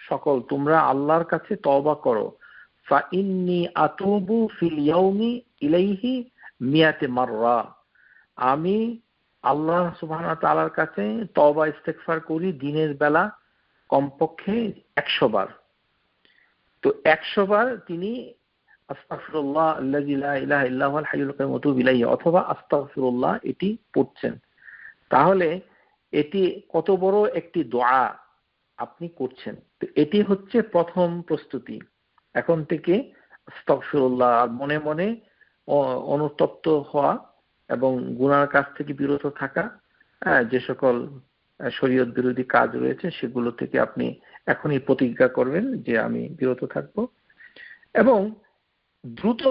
সকল তোমরা আল্লাহর কাছে তওবা করো। ফা ইন্নী আতুবু ফিল ইয়াউমি ইলাইহি মিয়াতে মাররা, আমি আল্লাহ সুবহানাহু ওয়া তাআলার কাছে তওবা ইস্তেগফার করি দিনের বেলা কমপক্ষে 100 বার। তো 100 বার তিনি আস্তাগফিরুল্লাহ আল্লাযী লা ইলাহা ইল্লা হুয়াল হাইয়ুল কাইয়্যুম ওয়া আতুবু ইলাইহি অথবা আস্তাগফিরুল্লাহ এটি পড়ছেন। তাহলে এটি কত বড় একটি দোয়া আপনি করছেন। তো এটি হচ্ছে প্রথম প্রস্তুতি। এখন থেকে আস্তাগফিরুল্লাহ আর মনে মনে অনুতপ্ত হওয়া এবং গুনার কাজ থেকে বিরত থাকা, যে সকল শরীয়ত বিরোধী কাজ রয়েছে সেগুলো থেকে আপনি এখনই প্রতিজ্ঞা করবেন যে আমি বিরত থাকব, এবং দ্রুত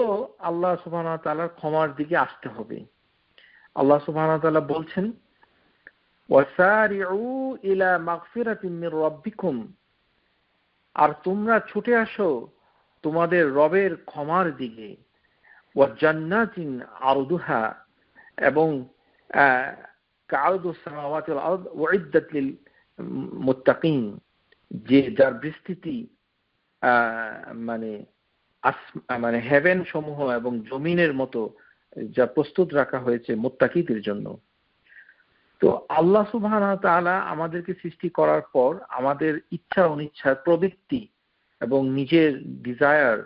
আল্লাহ সুবহানাহু ওয়া তাআলার ক্ষমার দিকে আসতে হবে। আল্লাহ সুবহানাহু ওয়া তাআলা বলছেন, ওয়াসারিউ ইলা মাগফিরাতিন মির রাব্বিকুম, আর তোমরা ছুটে আসো তোমাদের রবের ক্ষমার দিকে, ওয়া জান্নাতিন আরদুহা, এবং কাআরদুস সামাওয়াতি ওয়াল আরদ উইদ্দাত লিল মুত্তাকিন, যে যার বিস্তৃতি মানে মানে হেভেন সমূহ এবং জমিনের মতো যা প্রস্তুত রাখা হয়েছে মুত্তাকিদের জন্য। তো আল্লাহ সুবহানাহু ওয়া তাআলা আমাদেরকে সৃষ্টি করার পর আমাদের ইচ্ছা অনিচ্ছার প্রবৃত্তি এবং নিজের ডিজায়ার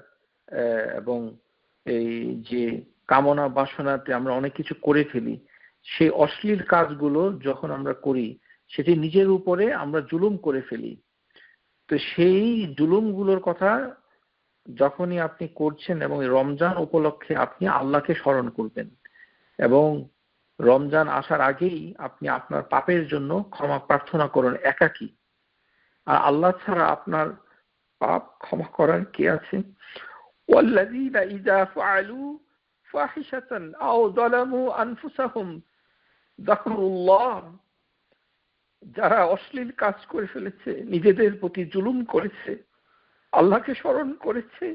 এবং এই যে কামনা বাসনাতে আমরা অনেক কিছু করে ফেলি, সেই অশ্লীল কাজগুলো যখন আমরা করি সেটি নিজের উপরে আমরা জুলুম করে ফেলি। তো সেই জুলুমগুলোর কথা যখনই আপনি করছেন এবং রমজান উপলক্ষে আপনি আল্লাহকে স্মরণ করবেন, এবং রমজান আসার আগেই আপনি আপনার পাপের জন্য ক্ষমা প্রার্থনা করুন একাকী। আর আল্লাহ ছাড়া আপনার পাপ ক্ষমা করার কে আছে? ওয়াল্লাযীনা ইযা ফাআলু ফাহিশাতান আও যালামু আনফুসাহুম যাকারুল্লাহ, যারা অশ্লীল কাজ করে ফেলেছে, নিজেদের প্রতি জুলুম করেছে, আল্লাহকে স্মরণ করেছে,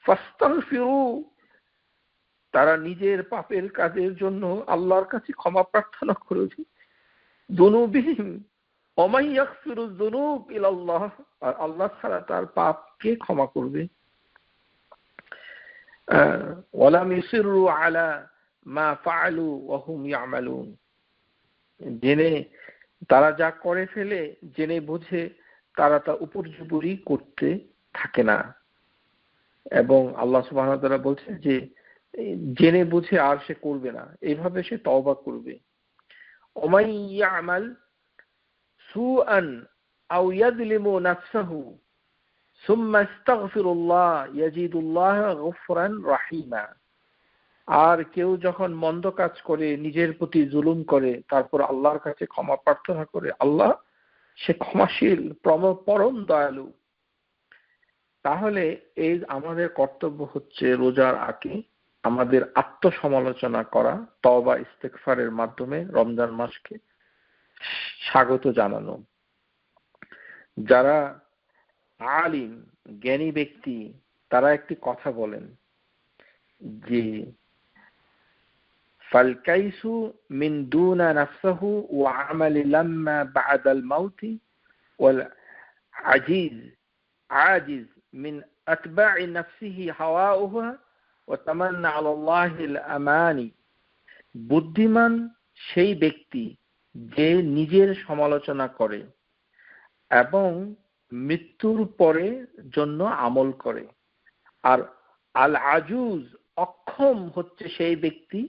ফাস্তাগফিরু, তারা নিজের পাপের কাজের জন্য আল্লাহর কাছে ক্ষমা প্রার্থনা করেছে, যুনুবিহিম ওয়া মান ইয়াগফিরুয যুনুব ইলাল্লাহ, আর আল্লাহ ছাড়া তার পাপকে ক্ষমা করবে। ওয়ালাম ইউসিরু আলা মা ফাআলু ওয়া হুম ইয়ামালুন, জেনে তারা যা করে ফেলে জেনে বুঝে তারা তা উপর্যুপরি করতে থাকে না। এবং আল্লাহ সুবহানাহু ওয়া তাআলা বলছেন যে জেনে বুঝে আর সে করবে না, এইভাবে সে তওবা করবে। ওমাই ইয়ামাল সুআন আও ইয়াযলিমু নাফসাহু সুম্মা আস্তাগফিরুল্লাহ ইয়াজিদুল্লাহ গফুরান রাহিমা। আর কেউ যখন মন্দ কাজ করে, নিজের প্রতি জুলুম করে, তারপর আল্লাহর কাছে ক্ষমা প্রার্থনা করে, আল্লাহ সে ক্ষমাশীল, পরম দয়ালু। তাহলে এই আমাদের কর্তব্য হচ্ছে রোজার আগে আমাদের আত্মসমালোচনা করা, তওবা ইস্তেগফারের মাধ্যমে রমজান মাসকে স্বাগত জানানো। যারা আলিম, জ্ঞানী ব্যক্তি, তারা একটি কথা বলেন যে ফালকাইসু মিন দুনা নাফসাহু ওয়া আমালি লাম্মা বা'দাল মাউতি ওয়াল আজিজ মিন আতবা'i নাফসিহি হাওয়াউহা ওয়া তামান্না আলাল্লাহিল আমানি। বুদ্ধিমান সেই ব্যক্তি যে নিজের সমালোচনা করে এবং মৃত্যুর পরে জন্য আমল করে। আর আল আজুজ, অক্ষম হচ্ছে সেই ব্যক্তি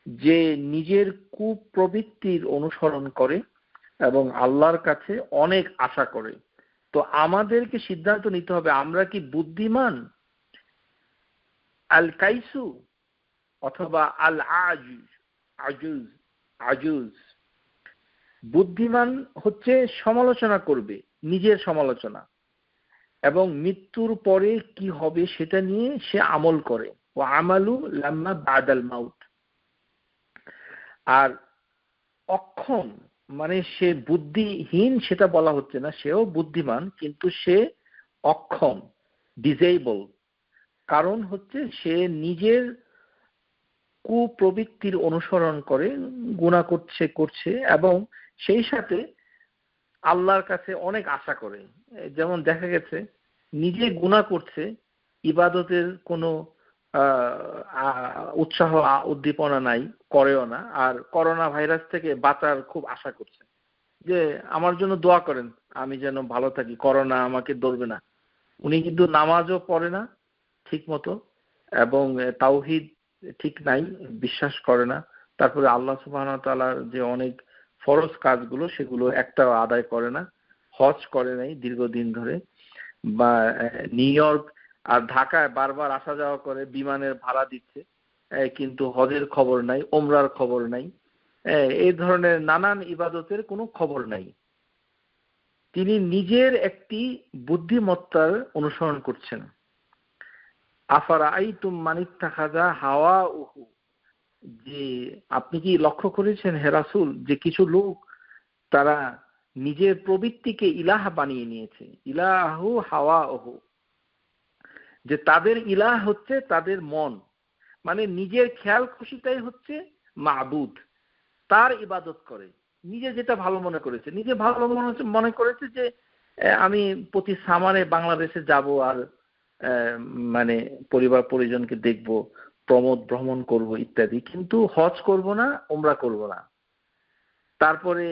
যে নিজের কুপ্রবৃত্তির অনুসরণ করে এবং আল্লাহর কাছে অনেক আশা করে। তো আমাদেরকে সিদ্ধান্ত নিতে হবে, আমরা কি বুদ্ধিমান, আল কাইসু, অথবা আল আজুজ। বুদ্ধিমান হচ্ছে সমালোচনা করবে, নিজের সমালোচনা, এবং মৃত্যুর পরে কি হবে সেটা নিয়ে সে আমল করে। ও আমালু লাম্মা বাদাল মাউত। আর অক্ষম মানে সে বুদ্ধিহীন সেটা বলা হচ্ছে না, সেও বুদ্ধিমান কিন্তু সে অক্ষম, ডিসেবল। কারণ হচ্ছে সে নিজের কুপ্রবৃত্তির অনুসরণ করে, গুনাহ করছে এবং সেই সাথে আল্লাহর কাছে অনেক আশা করে। যেমন দেখা গেছে নিজে গুনাহ করছে, ইবাদতের কোনো উৎসাহ উদ্দীপনা নাই, করেও না, আর করোনা ভাইরাস থেকে বাঁচার খুব আশা করছে যে আমার জন্য দোয়া করেন, আমি যেন ভালো থাকি, করোনা আমাকে ধরবে না। উনি কিন্তু নামাজও পড়ে না ঠিক মতো, এবং তাওহীদ ঠিক নাই, বিশ্বাস করে না। তারপরে আল্লাহ সুবহানাহু ওয়া তাআলার যে অনেক ফরজ কাজগুলো সেগুলো একটাও আদায় করে না, হজ করে নাই দীর্ঘদিন ধরে, বা নিউ ইয়র্ক আর ঢাকায় বারবার আসা যাওয়া করে, বিমানের ভাড়া দিচ্ছে, কিন্তু হজের খবর নাই, ওমরার খবর নাই, এই ধরনের নানান ইবাদতের কোনো খবর নাই। তিনি নিজের একটি বুদ্ধিমত্তার অনুসরণ করছেন। আফারাআইতুম মানিত্তাখাযা হাওয়াউহু, যে আপনি কি লক্ষ্য করেছেন হে রাসূল, যে কিছু লোক তারা নিজের প্রবৃত্তিকে ইলাহ বানিয়ে নিয়েছে। ইলাহু হাওয়াউহু, যে তাদের ইলাহ হচ্ছে তাদের মন, মানে নিজের খেয়াল খুশিটাই হচ্ছে মাবুদ, তার ইবাদত করে, নিজে যেটা ভালো মনে করেছে, নিজে ভালো মনে করেছে যে আমি প্রতি সামারে বাংলাদেশে যাব আর মানে পরিবার পরিজনকে দেখব, প্রমোদ ভ্রমণ করব ইত্যাদি, কিন্তু হজ করব না, ওমরা করব না। তারপরে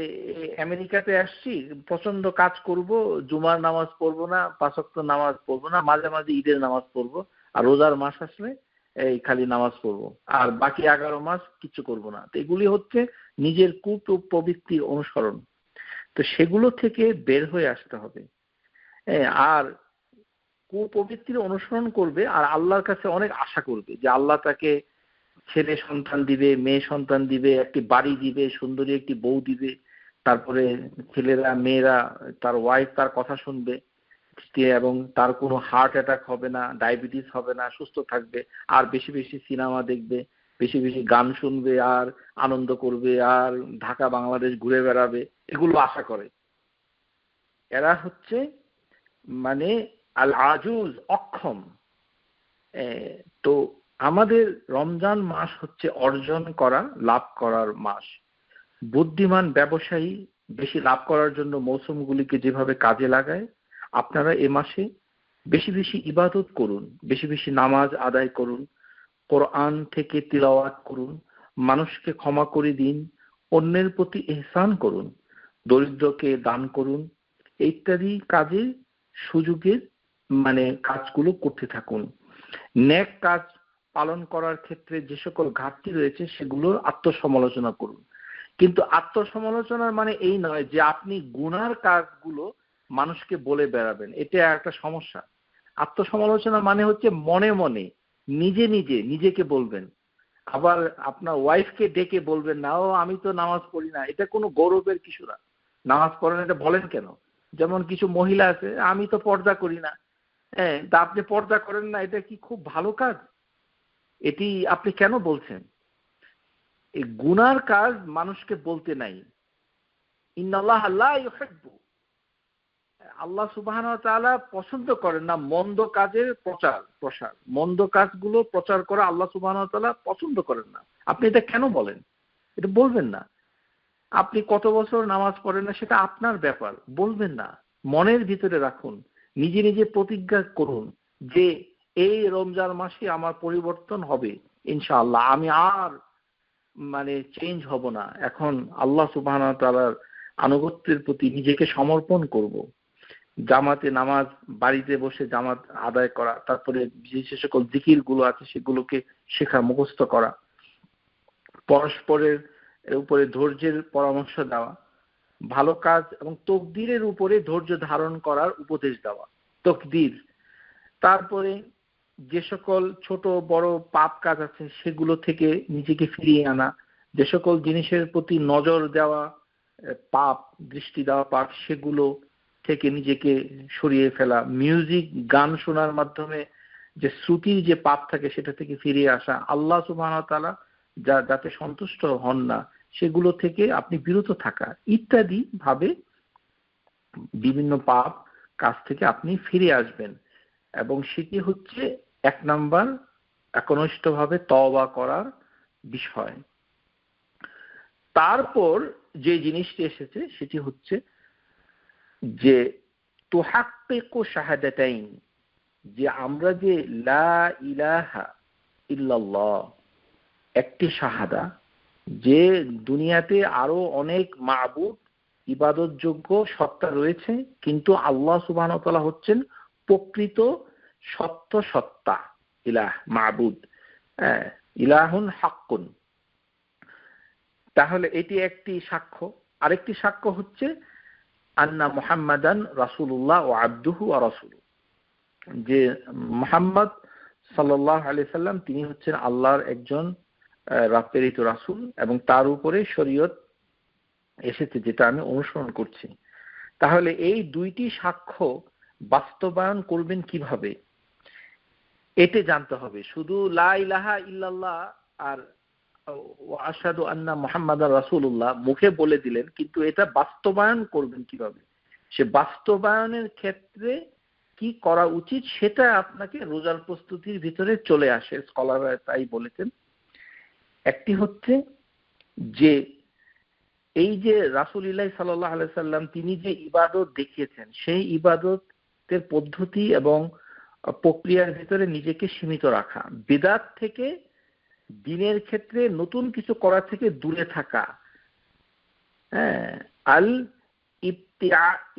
আমেরিকাতে আসছি, প্রচন্ড কাজ করব, জুমার নামাজ পড়বো না, ৫ ওয়াক্ত নামাজ পড়বো না, মাঝে মাঝে ঈদের নামাজ পড়বো, আর রোজার মাস আসলে এই খালি নামাজ পড়বো, আর বাকি 11 মাস কিছু করব না। তো এগুলি হচ্ছে নিজের কুপ্রবৃত্তির অনুসরণ। তো সেগুলো থেকে বের হয়ে আসতে হবে। আর কুপ্রবৃত্তির অনুসরণ করবে আর আল্লাহর কাছে অনেক আশা করবে যে আল্লাহ তাকে ছেলে সন্তান দিবে, মেয়ে সন্তান দিবে, একটি বাড়ি দিবে, সুন্দরী একটি বউ দিবে, তারপরে ছেলেরা মেয়েরা তার ওয়াইফ তার কথা শুনবে, এবং তার কোনো হার্ট অ্যাটাক হবে না, ডায়াবেটিস হবে না, সুস্থ থাকবে, আর বেশি বেশি সিনেমা দেখবে, বেশি বেশি গান শুনবে, আর আনন্দ করবে, আর ঢাকা বাংলাদেশ ঘুরে বেড়াবে, এগুলো আশা করে। এরা হচ্ছে মানে আল আজুজ, অক্ষম। তো আমাদের রমজান মাস হচ্ছে অর্জন করা, লাভ করার মাস। বুদ্ধিমান ব্যবসায়ী বেশি লাভ করার জন্য মৌসুমগুলিকে যেভাবে কাজে লাগায়, আপনারা এ মাসে বেশি বেশি ইবাদত করুন, বেশি বেশি নামাজ আদায় করুন, কোরআন থেকে তিলাওয়াত করুন, মানুষকে ক্ষমা করে দিন, অন্যের প্রতি ইহসান করুন, দরিদ্রকে দান করুন, ইত্যাদি কাজে সুযোগের মানে কাজগুলো করতে থাকুন। নেক কাজ পালন করার ক্ষেত্রে যে সকল ঘাটতি রয়েছে সেগুলোর আত্মসমালোচনা করুন। কিন্তু আত্মসমালোচনার মানে এই নয় যে আপনি গুনার কাজগুলো মানুষকে বলে বেড়াবেন, এটা একটা সমস্যা। আত্মসমালোচনা মানে হচ্ছে মনে মনে নিজে নিজে নিজেকে বলবেন, আবার আপনার ওয়াইফকে ডেকে বলবেন না, ও আমি তো নামাজ পড়ি না, এটা কোনো গৌরবের কিছু না। নামাজ পড়েন এটা বলেন কেন? যেমন কিছু মহিলা আছে, আমি তো পর্দা করি না। হ্যাঁ, তা আপনি পর্দা করেন না, এটা কি খুব ভালো কাজ? এটি আপনি কেন বলছেন? এই গুনার কাজ মানুষকে বলতে নাই। ইন্নাল্লাহ লা ইউহিব্বু, আল্লাহ সুবহানাহু ওয়া তাআলা পছন্দ করেন না মন্দ কাজের প্রসার। মন্দ কাজগুলো প্রচার করা আল্লাহ সুবহানাহু ওয়া তাআলা পছন্দ করেন না। আপনি এটা কেন বলেন? এটা বলবেন না। আপনি কত বছর নামাজ পড়েন না সেটা আপনার ব্যাপার, বলবেন না। মনের ভিতরে রাখুন, নিজে নিজে প্রতিজ্ঞা করুন যে এই রমজান মাসে আমার পরিবর্তন হবে ইনশাআল্লাহ। আমি আর চেঞ্জ হব না। এখন আল্লাহ সুবহানাহু ওয়া তাআলার আনুগত্যের প্রতি নিজেকে সমর্পণ করব। জামাতে নামাজ, বাড়িতে বসে জামাত আদায় করা, তারপরে যে সকল জিকির গুলো আছে সেগুলোকে শেখা, মুখস্থ করা, পরস্পরের উপরে ধৈর্যের পরামর্শ দেওয়া, ভালো কাজ এবং তকদিরের উপরে ধৈর্য ধারণ করার উপদেশ দেওয়া। তকদির, তারপরে যে সকল ছোট বড় পাপ কাজ আছে সেগুলো থেকে নিজেকে ফিরিয়ে আনা, যে সকল জিনিসের প্রতি নজর দেওয়া পাপ, দৃষ্টি দেওয়া পাপ, সেগুলো থেকে নিজেকে সরিয়ে ফেলা। মিউজিক, গান শোনার মাধ্যমে যে শ্রুতির যে পাপ থাকে সেটা থেকে ফিরিয়ে আসা। আল্লাহ সুবহানাহু ওয়া তাআলা যাতে সন্তুষ্ট হন না সেগুলো থেকে আপনি বিরত থাকা, ইত্যাদি ভাবে বিভিন্ন পাপ কাজ থেকে আপনি ফিরে আসবেন। এবং সেটি হচ্ছে 1 নাম্বার একনিষ্ঠভাবে তওবা করার বিষয়। তারপর যে জিনিসটি এসেছে সেটি হচ্ছে যে তুহাক্কিকু শাহাদাতাইন, যে আমরা যে লা ইলাহা ইল্লাল্লাহ, একটি শাহাদা, যে দুনিয়াতে আরো অনেক মাবুদ ইবাদতযোগ্য সত্তা রয়েছে, কিন্তু আল্লাহ সুবহানাহু ওয়া তাআলা হচ্ছেন প্রকৃত সত্য সত্তা, ইলাহ, মাবুদ, ইলাহুন হাক্কুন। তাহলে এটি একটি সাক্ষ্য। আরেকটি সাক্ষ্য হচ্ছে আন্না মুহাম্মাদান রাসূলুল্লাহ ওয়া আবদুহু ওয়া রাসূলুহু, যে মুহাম্মদ সাল্লাল্লাহু আলাইহি সাল্লাম তিনি হচ্ছেন আল্লাহর একজন প্রেরিত রাসূল এবং তার উপরে শরীয়ত এসেছে যেটা আমি অনুসরণ করছি। তাহলে এই দুইটি সাক্ষ্য বাস্তবায়ন করবেন কিভাবে এতে জানতে হবে। শুধু লা ইলাহা ইল্লাল্লাহ আর ওয়া আশহাদু আন্না মুহাম্মাদার রাসূলুল্লাহ মুখে বলে দিলেন, কিন্তু এটা বাস্তবায়ন করবেন কিভাবে, সে বাস্তবায়নের ক্ষেত্রে কি করা উচিত সেটা আপনাকে রোজার প্রস্তুতির ভিতরে চলে আসে। স্কলাররা তাই বলেছেন। একটি হচ্ছে যে এই যে রাসূলুল্লাহ সাল্লাল্লাহু আলাইহি সাল্লাম তিনি যে ইবাদত দেখিয়েছেন সেই ইবাদতের পদ্ধতি এবং প্রক্রিয়ার ভিতরে নিজেকে সীমিত রাখা, বিদআত থেকে দ্বীনের ক্ষেত্রে নতুন কিছু করা থেকে দূরে থাকা, আল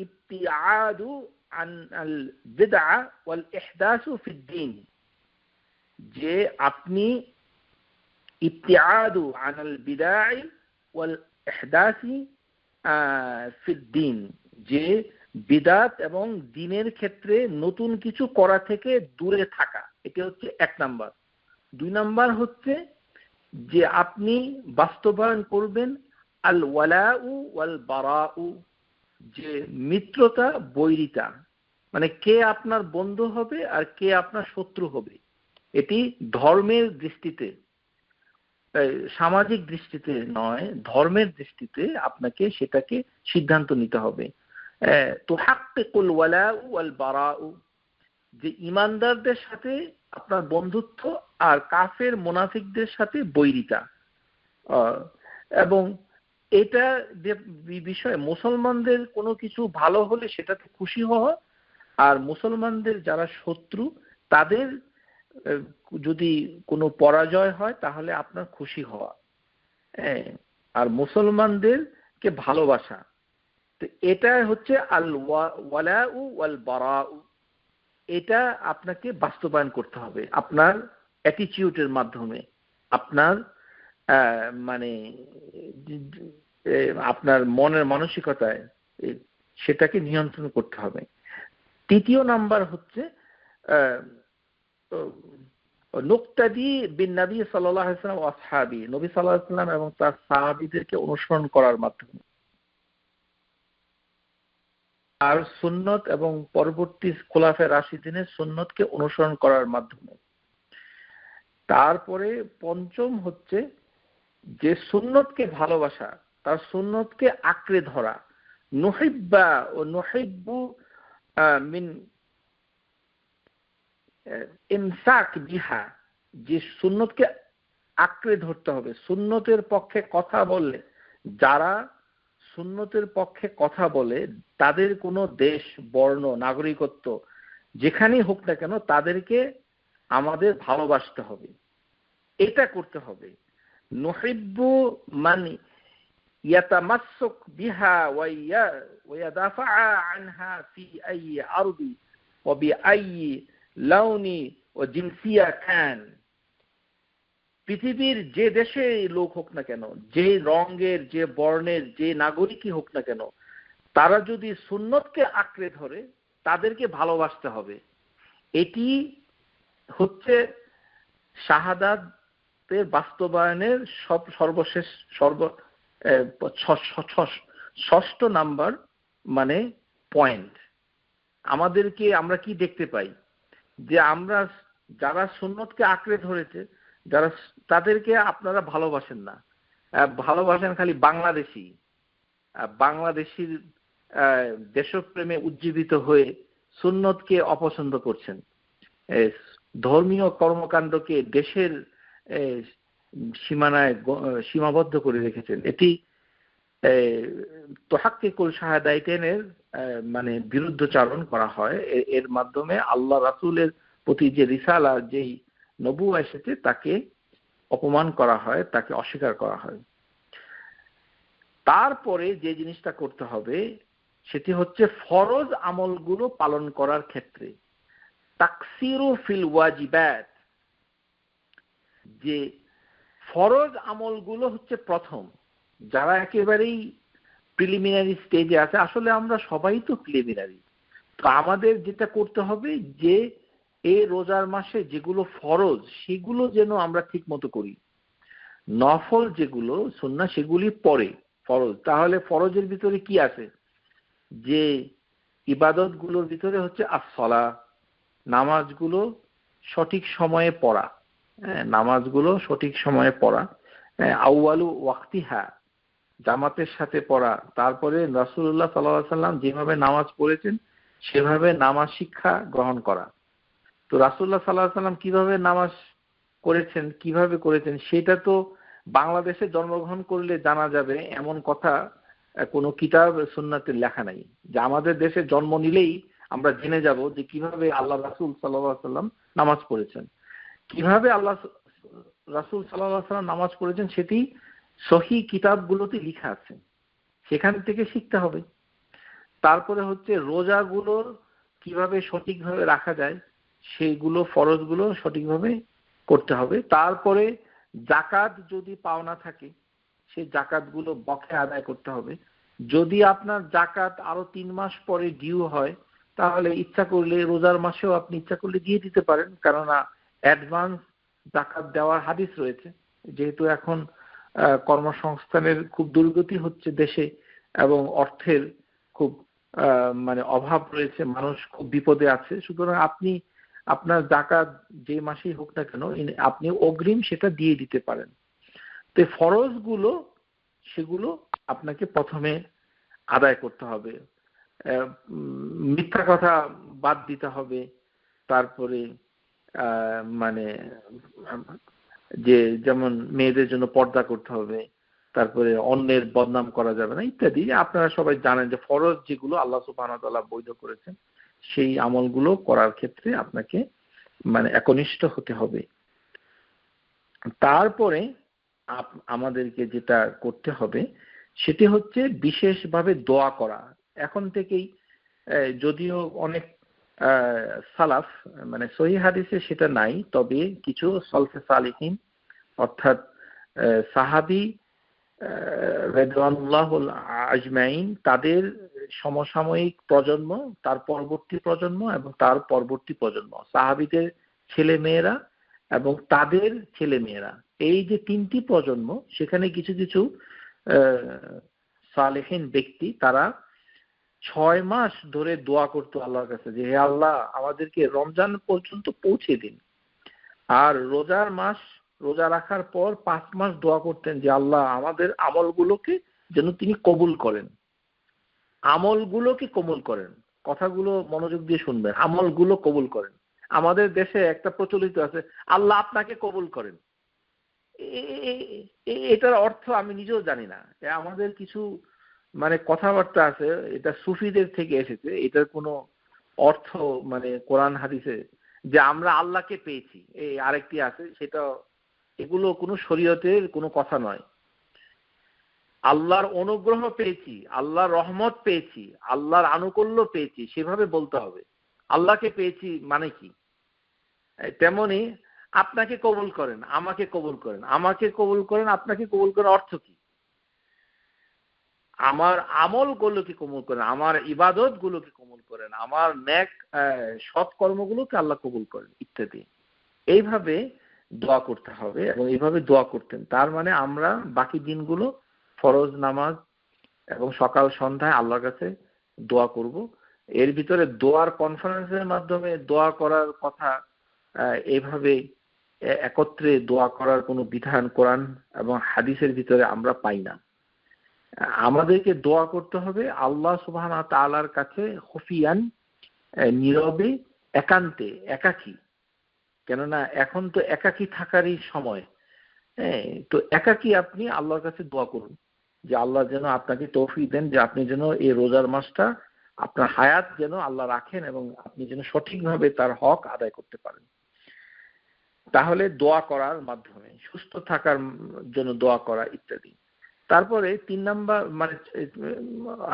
ইবতিআদু আন আল বিদআ ওয়াল ইহদাসু ফিদ দ্বীন, যে আপনি ইবতিআদু আনাল বিদাই ওয়াল ইহদাসি ফিদ দ্বীন, যে বিদআত এবং দ্বীনের ক্ষেত্রে নতুন কিছু করা থেকে দূরে থাকা, এটা হচ্ছে 1 নাম্বার। 2 নাম্বার হচ্ছে যে আপনি বাস্তবায়ন করবেন আল ওয়ালাউ ওয়াল বারাউ, যে মিত্রতা বৈরিতা, কে আপনার বন্ধু হবে আর কে আপনার শত্রু হবে, এটি ধর্মের দৃষ্টিতে, সামাজিক দৃষ্টিতে নয়, ধর্মের দৃষ্টিতে আপনাকে সেটাকে সিদ্ধান্ত নিতে হবে। তুহাক্কিকুল ওয়ালাউ ওয়াল বারাউ, যে ঈমানদারদের সাথে আপনার বন্ধুত্ব আর কাফের মুনাফিকদের সাথে বৈরিতা। এবং এটা যে বিষয়ে মুসলমানদের কোনো কিছু ভালো হলে সেটাতে খুশি হওয়া, আর মুসলমানদের যারা শত্রু তাদের যদি কোনো পরাজয় হয় তাহলে আপনার খুশি হওয়া, আর মুসলমানদেরকে ভালোবাসা। তো এটা হচ্ছে আল ওয়ালাউ ওয়াল বারাউ, এটা আপনাকে বাস্তবায়ন করতে হবে আপনার অ্যাটিটিউডের মাধ্যমে আপনার মানে আপনার মনের মানসিকতায় সেটাকে নিয়ন্ত্রণ করতে হবে। তৃতীয় নাম্বার হচ্ছে নুক্তাদি বিন নবী সাল্লাল্লাহু আলাইহি ওয়াসাল্লাম ওয়া আসহাবি, নবী সাল্লাল্লাহু আলাইহি ওয়াসাল্লাম এবং তার সাহাবীদেরকে অনুসরণ করার মাধ্যমে, আর সুন্নত এবং পরবর্তী খুলাফায়ে রাশিদিনের সুন্নতকে অনুসরণ করার মাধ্যমে। তারপরে পঞ্চম হচ্ছে যে সুন্নতকে ভালোবাসা, তার সুন্নতকে আঁকড়ে ধরা, নুহিব্বা ও নুহিব্বু মিন ইমসাক বিহা, যে সুন্নতকে আঁকড়ে ধরতে হবে। সুন্নতের পক্ষে কথা বললে, যারা সুন্নতের পক্ষে কথা বলে তাদের কোনো দেশ, বর্ণ, নাগরিকত্ব যেখানেই হোক না কেন তাদেরকে আমাদের ভালোবাসতে হবে, এটা করতে হবে। নুহিব্বু মান ইয়াতামাসসাক বিহা ওয়া ইয়াদাফা আনহা ফি আইয়ি আরদি ওয়া বিআইয়ি লাউনি ও জিনসিয়া খান। পৃথিবীর যে দেশে লোক হোক না কেন, যে রঙের, যে বর্ণের, যে নাগরিকই হোক না কেন, তারা যদি সুন্নতকে আঁকড়ে ধরে তাদেরকে ভালোবাসতে হবে। এটি হচ্ছে শাহাদাতের বাস্তবায়নের সর্বশেষ ষষ্ঠ নাম্বার মানে পয়েন্ট। আমরা কি দেখতে পাই যে আমরা যারা সুন্নতকে আঁকড়ে ধরেছে, যারা তাদেরকে আপনারা ভালোবাসেন না, ভালোবাসেন খালি বাংলাদেশির দেশপ্রেমে উজ্জীবিত হয়ে সুন্নতকে অপছন্দ করছেন, ধর্মীয় কর্মকাণ্ডকে দেশের সীমানায় সীমাবদ্ধ করে রেখেছেন। এটি তোহাক্কিকুল শাহাদাতাইনের মানে বিরুদ্ধচারণ করা হয়। এর মাধ্যমে আল্লাহ রাসূলের প্রতি যে রিসালা, যেই নবুয়ত এসেছে, তাকে অপমান করা হয়, তাকে অস্বীকার করা হয়। তারপরে যে জিনিসটা করতে হবে সেটি হচ্ছে ফরজ আমলগুলো পালন করার ক্ষেত্রে তাকসিরু ফিল ওয়াজিবাত, যে ফরজ আমলগুলো হচ্ছে প্রথম। যারা একেবারেই প্রিলিমিনারি স্টেজে আছে, আসলে আমরা সবাই তো প্রিলিমিনারি, তো আমাদের যেটা করতে হবে যে এই রোজার মাসে যেগুলো ফরজ সেগুলো যেন আমরা ঠিক মতো করি, নফল যেগুলো সুন্নাহ সেগুলি পরে ফরজ। তাহলে ফরজের ভিতরে কি আছে? যে ইবাদতগুলোর ভিতরে হচ্ছে আসসালা, নামাজগুলো সঠিক সময়ে পড়া, নামাজগুলো সঠিক সময়ে পড়া, আউয়ালু ওয়াক্তিহা, জামাতের সাথে পড়া। তারপরে রাসূলুল্লাহ সাল্লাল্লাহু আলাইহি ওয়াসাল্লাম যেভাবে নামাজ পড়েছেন সেভাবে নামাজ শিক্ষা গ্রহণ করা। তো রাসূলুল্লাহ সাল্লাল্লাহু আলাইহি ওয়াসাল্লাম কিভাবে নামাজ করেছেন সেটা তো বাংলাদেশে জন্মগ্রহণ করলে জানা যাবে এমন কথা কোনো কিতাব সুন্নাতে লেখা নাই, যে আমাদের দেশে জন্ম নিলেই আমরা জেনে যাব যে কিভাবে আল্লাহ রাসূল সাল্লাল্লাহু আলাইহি ওয়াসাল্লাম নামাজ পড়েছেন। কিভাবে আল্লাহ রাসূল সাল্লাল্লাহু আলাইহি ওয়াসাল্লাম নামাজ পড়েছেন সেটি সহিহ কিতাবগুলোতে লেখা আছে, সেখান থেকে শিখতে হবে। তারপরে হচ্ছে রোজাগুলো কিভাবে সঠিকভাবে রাখা যায় সেইগুলো, ফরজগুলো সঠিকভাবে করতে হবে। তারপরে যাকাত যদি পাওনা থাকে সেই জাকাতগুলো বকেয়া আদায় করতে হবে। যদি আপনার জাকাত আরো 3 মাস পরে ডিউ হয় তাহলে ইচ্ছা করলে রোজার মাসেও আপনি ইচ্ছা করলে দিয়ে দিতে পারেন, কেননা অ্যাডভান্স জাকাত দেওয়ার হাদিস রয়েছে। যেহেতু এখন কর্মসংস্থানের খুব দুর্গতি হচ্ছে দেশে এবং অর্থের খুব মানে অভাব রয়েছে, মানুষ খুব বিপদে আছে, সুতরাং আপনি আপনার জাকাত যে মাসেই হোক না কেন আপনি অগ্রিম সেটা দিয়ে দিতে পারেন। তো ফরজগুলো সেগুলো আপনাকে প্রথমে আদায় করতে হবে, মিথ্যা কথা বাদ দিতে হবে। তারপরে মানে যে যেমন মেয়েদের জন্য পর্দা করতে হবে, তারপরে অন্যের বদনাম করা যাবে না ইত্যাদি। আপনারা সবাই জানেন যে ফরজ যেগুলো আল্লাহ সুবহানাহু ওয়া তাআলা বৈধ করেছেন সেই আমলগুলো করার ক্ষেত্রে আপনাকে মানে একনিষ্ঠ হতে হবে। তারপরে আমাদেরকে যেটা করতে হবে সেটি হচ্ছে বিশেষভাবে দোয়া করা। এখন থেকেই যদিও অনেক সালাফ মানে সহিহ হাদিসে সেটা নাই, তবে কিছু সালফে সালিহিন অর্থাৎ সাহাবী রাদিয়াল্লাহুল আজমাইন তাদের সমসাময়িক প্রজন্ম, তার পরবর্তী প্রজন্ম এবং তার পরবর্তী প্রজন্ম, সাহাবীদের ছেলে মেয়েরা এবং তাদের ছেলে মেয়েরা, এই যে তিনটি প্রজন্ম, সেখানে কিছু কিছু সালেহিন ব্যক্তি তারা 6 মাস ধরে দোয়া করতো আল্লাহর কাছে যে হে আল্লাহ আমাদেরকে রমজান পর্যন্ত পৌঁছে দিন। আর রোজার মাস রোজা রাখার পর 5 মাস দোয়া করতেন যে আল্লাহ আমাদের আমলগুলোকে যেন তিনি কবুল করেন, আমলগুলোকে কবুল করেন। কথাগুলো মনোযোগ দিয়ে শুনবেন, আমলগুলো কবুল করেন। আমাদের দেশে একটা প্রচলিত আছে আল্লাহ আপনাকে কবুল করেন, এটার অর্থ আমি নিজেও জানি না। আমাদের কিছু মানে কথাবার্তা আছে, এটা সুফিদের থেকে এসেছে, এটার কোনো অর্থ মানে কোরআন হাদিসে যে আমরা আল্লাহকে পেয়েছি, এই আরেকটি আছে সেটা, এগুলো কোনো শরীয়তের কোনো কথা নয়। আল্লাহর অনুগ্রহ পেয়েছি, আল্লাহর রহমত পেয়েছি, আল্লাহর আনুকূল্য পেয়েছি, সেভাবে বলতে হবে। আল্লাহকে পেয়েছি মানে কি? তেমনি আপনাকে কবুল করেন, আমাকে কবুল করেন, আমাকে কবুল করেন, আপনাকে কবুল করেন অর্থ কি? আমার আমলগুলোকে কবুল করেন, আমার ইবাদতগুলোকে কবুল করেন, আমার নেক সৎকর্মগুলোকে আল্লাহ কবুল করেন ইত্যাদি। এইভাবে দোয়া করতে হবে এবং এইভাবে দোয়া করতেন। তার মানে আমরা বাকি দিনগুলো ফরজ নামাজ এবং সকাল সন্ধ্যায় আল্লাহর কাছে দোয়া করব। এর ভিতরে দোয়ার কনফারেন্সের মাধ্যমে দোয়া করার কথা, এইভাবে একত্রে দোয়া করার কোনো বিধান কোরআন এবং হাদিসের ভিতরে আমরা পাই না। আমাদেরকে দোয়া করতে হবে আল্লাহ সুবহানাহু ওয়া তাআলার কাছে খুফিয়ান, নীরবে, একান্তে, একাকী। কেননা এখন তো একাকী থাকারই সময়। তো একাকী আপনি আল্লাহর কাছে দোয়া করুন যে আল্লাহ যেন আপনাকে তৌফিক দেন, যে আপনি যেন এই রোজার মাসটা আপনার হায়াত যেন আল্লাহ রাখেন এবং আপনি যেন সঠিকভাবে তার হক আদায় করতে পারেন। তাহলে দোয়া করার মাধ্যমে সুস্থ থাকার জন্য দোয়া করা ইত্যাদি। তারপরে 3 নাম্বার, মানে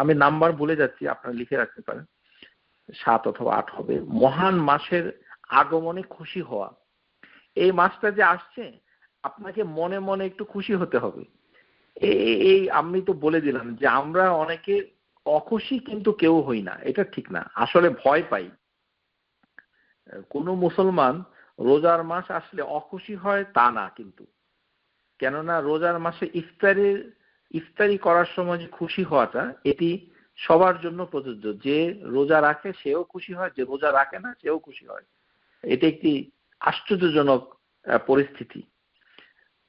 আমি নাম্বার ভুলে যাচ্ছি, আপনারা লিখে রাখতে পারেন, 7 অথবা 8 হবে। মহান মাসের আগমনে খুশি হওয়া। এই মাসটা যে আসছে আপনাকে মনে মনে একটু খুশি হতে হবে। এই আমি তো বলে দিলাম যে আমরা অনেকে অখুশি কিন্তু কেউ হই না, এটা ঠিক না, আসলে ভয় পাই। কোনো মুসলমান রোজার মাস আসলে অখুশি হয় তা না কিন্তু, কেননা রোজার মাসে ইফতারি করার সময় যে খুশি হওয়াটা, এটি সবার জন্য প্রযোজ্য। যে রোজা রাখে সেও খুশি হয়, যে রোজা রাখে না সেও খুশি হয়। এটা একটি আশ্চর্যজনক পরিস্থিতি।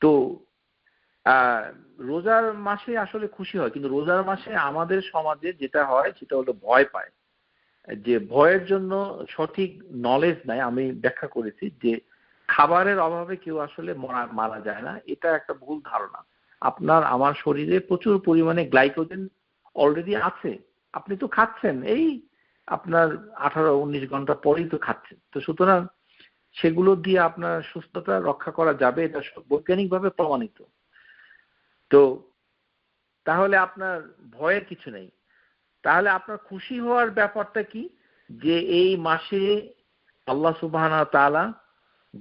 তো রোজার মাসে আসলে খুশি হয়, কিন্তু রোজার মাসে আমাদের সমাজে যেটা হয় সেটা হলো ভয় পায়। যে ভয়ের জন্য সঠিক নলেজ নাই। আমি ব্যাখ্যা করেছি যে খাবারের অভাবে কেউ আসলে মারা যায় না, এটা একটা ভুল ধারণা। আপনার আমার শরীরে প্রচুর পরিমাণে গ্লাইকোজেন অলরেডি আছে, আপনি তো খাচ্ছেন, এই আপনার 18-19 ঘন্টা পরেই তো খাচ্ছেন। তো সুতরাং সেগুলো দিয়ে আপনার সুস্থতা রক্ষা করা যাবে, এটা বৈজ্ঞানিকভাবে প্রমাণিত। তো তাহলে আপনার ভয়ের কিছু নেই। তাহলে আপনার খুশি হওয়ার ব্যাপারটা কি? যে এই মাসে আল্লাহ সুবহানাহু ওয়া তাআলা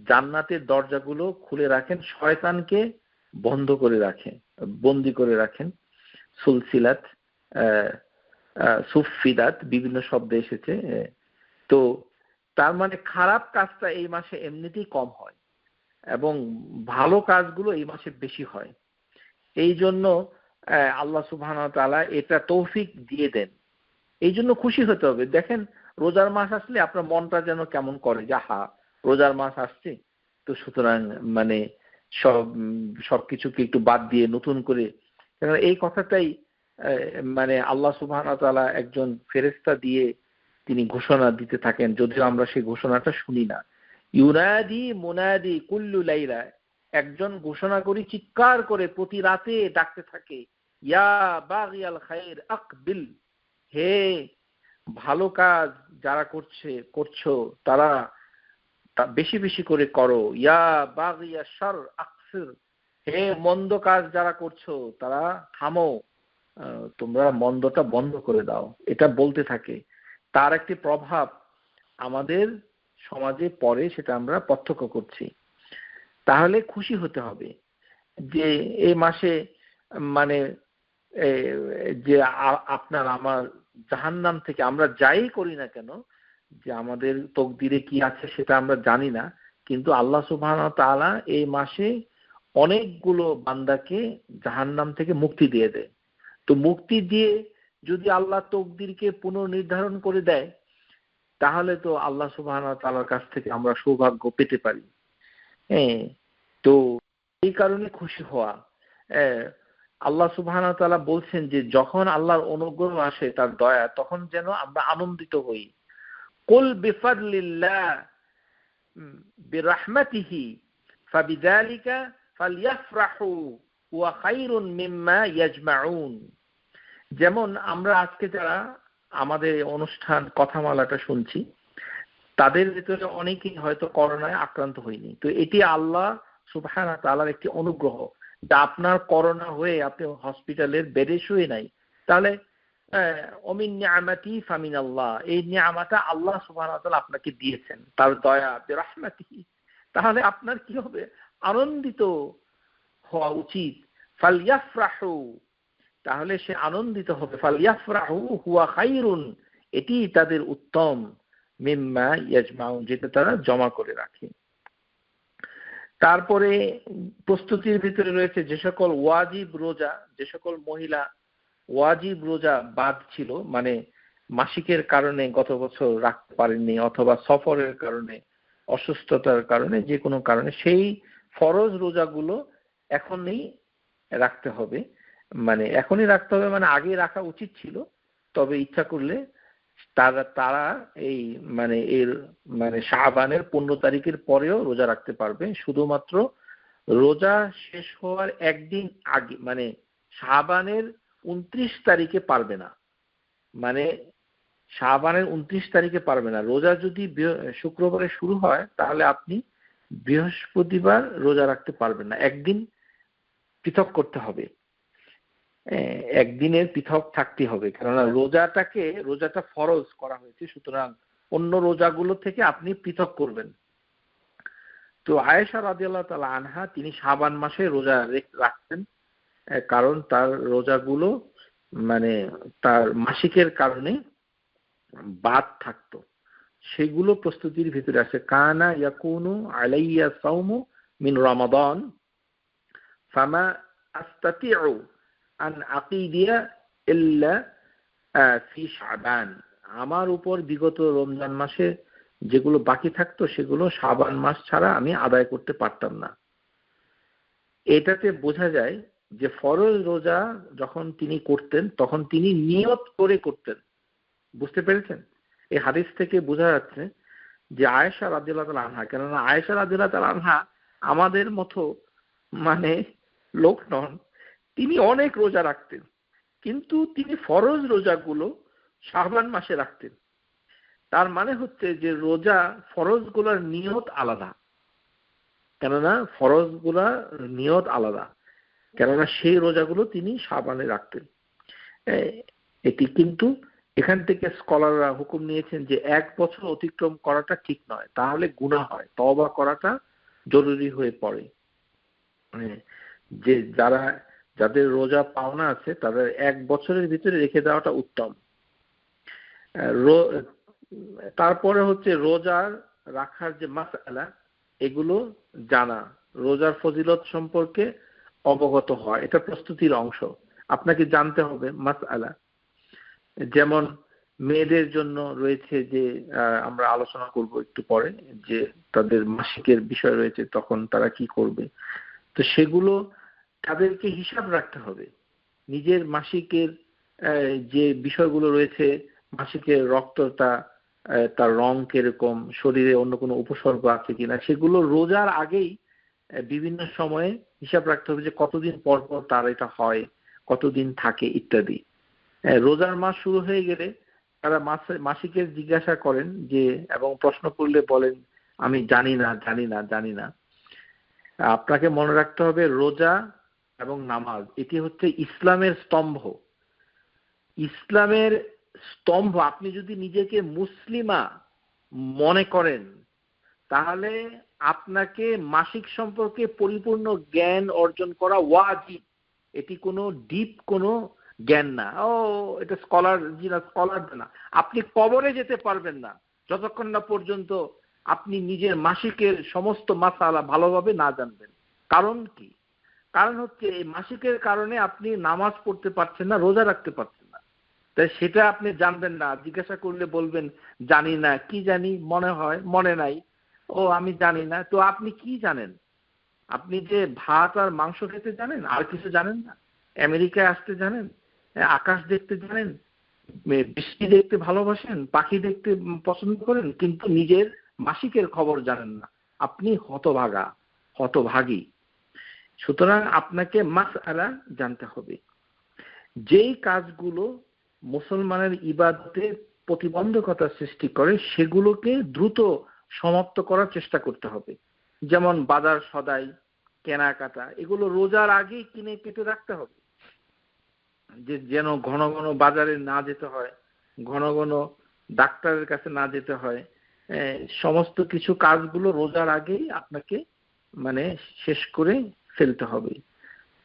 জান্নাতের দরজাগুলো খুলে রাখেন, শয়তানকে বন্ধ করে রাখেন, বন্দী করে রাখেন। সুলসিলাত, সুফিদাত বিভিন্ন শব্দে এসেছে। তো তার মানে খারাপ কাজটা এই মাসে এমনিতেই কম হয় এবং ভালো কাজগুলো এই মাসে বেশি হয়। এই জন্য আল্লাহ সুবহানাহু ওয়া তাআলা এটা তৌফিক দিয়ে দেন। এই জন্য খুশি হতে হবে। দেখেন রোজার মাস আসলে আপনার মনটা যেন কেমন করে, যে হা রোজার মাস আসছে, তো সুতরাং মানে সবকিছুকে একটু বাদ দিয়ে নতুন করে, এই কথাটাই মানে আল্লাহ সুবহানাহু ওয়া তাআলা একজন ফেরেশতা দিয়ে তিনি ঘোষণা দিতে থাকেন, যদিও আমরা সেই ঘোষণাটা শুনি না। ইউনাদি মুনাদি কুল্লু লাইলা, একজন ঘোষণা করি চিৎকার করে প্রতি রাতে ডাকতে থাকে, ইয়া বাগিয়াল খায়র আকবিল, হে ভালো কাজ যারা করছো তারা বেশি বেশি করে করো, ইয়া বাগিয়া শার আকসির, হে মন্দ কাজ যারা করছো তারা থামো, তোমরা মন্দটা বন্ধ করে দাও। এটা বলতে থাকে। তার একটি প্রভাব আমাদের সমাজে পড়ে সেটা আমরা প্রত্যক্ষ করছি। তাহলে খুশি হতে হবে যে এই মাসে মানে যে আপনার আমার জাহান্নাম থেকে আমরা যাই করি না কেন, যে আমাদের তকদিরে কি আছে সেটা আমরা জানি না, কিন্তু আল্লাহ সুবহানাহু ওয়া তাআলা এই মাসে অনেকগুলো বান্দাকে জাহান্নাম থেকে মুক্তি দিয়ে দেয়। তো মুক্তি দিয়ে যদি আল্লাহ তকদিরকে পুনর্নির্ধারণ করে দেয়, তাহলে তো আল্লাহ সুবহানাহু ওয়া তাআলার কাছ থেকে আমরা সৌভাগ্য পেতে পারি। হ্যাঁ, তো এই কারণে খুশি হওয়া। আল্লাহ সুবহানাহু ওয়া তাআলা বলছেন যে যখন আল্লাহর অনুগ্রহ আসে, তার দয়া, তখন যেন আমরা আনন্দিত হই। কুল বিফাদলিল্লাহ বিরহমাতিহি ফাবিযালিকা ফালইফরাহু হুয়া খায়রুন মিম্মা ইয়াজমাউন। যেমন আমরা আজকে যারা আমাদের অনুষ্ঠান কথামালাটা শুনছি, তাদের ভিতরে অনেকেই হয়তো করোনায় আক্রান্ত হয়নি। তো এটি আল্লাহ সুবহানাহু ওয়া তাআলার একটি অনুগ্রহ, যা আপনার করোনা হয়ে আপনি হসপিটালের বেডে শুয়ে নাই, তাহলে অমিন নিয়ামাতি ফামিনাল্লাহ, এই নিয়ামাটা আল্লাহ সুবহানাহু ওয়া তাআলা আপনাকে দিয়েছেন, তার দয়া বিরহমাতিহি। তাহলে আপনার কি হবে? আনন্দিত হওয়া উচিত। ফালইফরাহু, তাহলে সে আনন্দিত হবে। ফালইফরাহু হুয়া খায়রুন, এটি তাদের উত্তম, মিম্মা ইয়াজমাউন, যেটা তারা জমা করে রাখে। তারপরে প্রস্তুতির ভিতরে রয়েছে যে সকল ওয়াজিব রোজা, যে সকল মহিলা ওয়াজিব রোজা বাদ ছিল, মানে মাসিকের কারণে গত বছর রাখতে পারেননি, অথবা সফরের কারণে, অসুস্থতার কারণে, যে কোনো কারণে, সেই ফরজ রোজাগুলো এখনই রাখতে হবে। মানে এখনই রাখতে হবে, মানে আগে রাখা উচিত ছিল, তবে ইচ্ছা করলে তারা এই মানে এর মানে শাবানের 15 তারিখের পরেও রোজা রাখতে পারবে। শুধুমাত্র রোজা শেষ হওয়ার একদিন আগে, মানে শাবানের 29 তারিখে পারবে না। মানে শাবানের 29 তারিখে পারবে না। রোজা যদি শুক্রবারে শুরু হয়, তাহলে আপনি বৃহস্পতিবার রোজা রাখতে পারবেন না। একদিন পৃথক করতে হবে, একদিনের পৃথক থাকতে হবে, কেননা রোজাটা ফরজ করা হয়েছে, সুতরাং অন্য রোজাগুলো থেকে আপনি পৃথক করবেন। তো আয়েশা রাদিয়াল্লাহু তাআলা আনহা, তিনি শাবান মাসে রোজা রাখতেন, কারণ তার রোজাগুলো মানে তার মাসিকের কারণে বাদ থাকতো। সেগুলো প্রস্তুতির ভিতরে আছে। কানা ইয়াকুনু আলাইয়া সাওমু মিন রমাদান ফামা আস্তাতিউ আন আকিদিয়া ইল্লা ফি শাবান। আমার উপর বিগত রমজান মাসে যেগুলো বাকি থাকতো, সেগুলো শাবান মাস ছাড়া আমি আদায় করতে পারতাম না। এটাতে বোঝা যায় যে ফরজ রোজা যখন তিনি করতেন, তখন তিনি নিয়ত করে করতেন। বুঝতে পেরেছেন? এই হাদিস থেকে বোঝা যাচ্ছে যে আয়েশা রাদিয়াল্লাহু তাআলা আনহা, কেননা আয়েশা রাদিয়াল্লাহু তাআলা আনহা আমাদের মতো মানে লোক নন, তিনি অনেক রোজা রাখতেন, কিন্তু তিনি ফরজ রোজাগুলো শাবান মাসে রাখতেন। তার মানে হচ্ছে যে ফরজগুলোর নিয়ত আলাদা, কেননা ফরজগুলোর নিয়ত আলাদা, কেননা সেই রোজাগুলো তিনি শাবানে রাখতেন। এটি কিন্তু এখান থেকে স্কলাররা হুকুম নিয়েছেন যে 1 বছর অতিক্রম করাটা ঠিক নয়, তাহলে গুনাহ হয়, তওবা করাটা জরুরি হয়ে পড়ে। যে যাদের রোজা পাওনা আছে, তাদের 1 বছরের ভিতরে রেখে দেওয়াটা উত্তম। তারপরে হচ্ছে রোজার রাখার যে মাসআলা, এগুলো জানা, রোজার ফজিলত সম্পর্কে অবগত হওয়া, এটা প্রস্তুতির অংশ। আপনাকে জানতে হবে মাসআলা। যেমন মেয়েদের জন্য রয়েছে যে আমরা আলোচনা করব একটু পরে, যে তাদের মাসিকের বিষয় রয়েছে, তখন তারা কি করবে। তো সেগুলো তাদেরকে হিসাব রাখতে হবে। নিজের মাসিকের যে বিষয়গুলো রয়েছে, মাসিকের রক্তটা, তার রং কিরকম, শরীরে অন্য কোনো উপসর্গ আছে কিনা, সেগুলো রোজার আগেই বিভিন্ন সময়ে হিসাব রাখতে হবে, যে কতদিন পর পর তার এটা হয়, কতদিন থাকে ইত্যাদি। রোজার মাস শুরু হয়ে গেলে তারা মাসিকের জিজ্ঞাসা করেন যে, এবং প্রশ্ন করলে বলেন আমি জানি না। আপনাকে মনে রাখতে হবে, রোজা এবং নামাজ এটি হচ্ছে ইসলামের স্তম্ভ। ইসলামের স্তম্ভ। আপনি যদি নিজেকে মুসলিমা মনে করেন, তাহলে আপনাকে মাসিক সম্পর্কে পরিপূর্ণ জ্ঞান অর্জন করা ওয়াজিব। এটি কোনো ডিপ কোনো জ্ঞান না, এটা স্কলার না। আপনি কবরে যেতে পারবেন না যতক্ষণ না পর্যন্ত আপনি নিজের মাসিকের সমস্ত মাসালা ভালোভাবে না জানবেন। কারণ কি? কারণ হচ্ছে এই মাসিকের কারণে আপনি নামাজ পড়তে পারছেন না, রোজা রাখতে পারছেন না। তাই সেটা আপনি জানবেন না। জিজ্ঞাসা করলে বলবেন জানি না। কি জানি, মনে হয়, মনে নাই, আমি জানি না। তো আপনি কি জানেন? আপনি যে ভাত আর মাংস খেতে জানেন, আর কিছু জানেন না? আমেরিকায় আসতে জানেন, আকাশ দেখতে জানেন, বৃষ্টি দেখতে ভালোবাসেন, পাখি দেখতে পছন্দ করেন, কিন্তু নিজের মাসিকের খবর জানেন না। আপনি হতভাগী। সুতরাং আপনাকে মাসআলা জানতে হবে। যেই কাজগুলো মুসলমানের ইবাদতে প্রতিবন্ধকতা সৃষ্টি করে সেগুলোকে দ্রুত সমাপ্ত করার চেষ্টা করতে হবে। যেমন বাজার সদাই, কেনাকাটা, এগুলো রোজার আগেই কিনে কেটে রাখতে হবে, যেন ঘন ঘন বাজারে না যেতে হয়, ঘন ঘন ডাক্তারের কাছে না যেতে হয়। সমস্ত কিছু কাজগুলো রোজার আগেই আপনাকে শেষ করে ফেলতে হবে।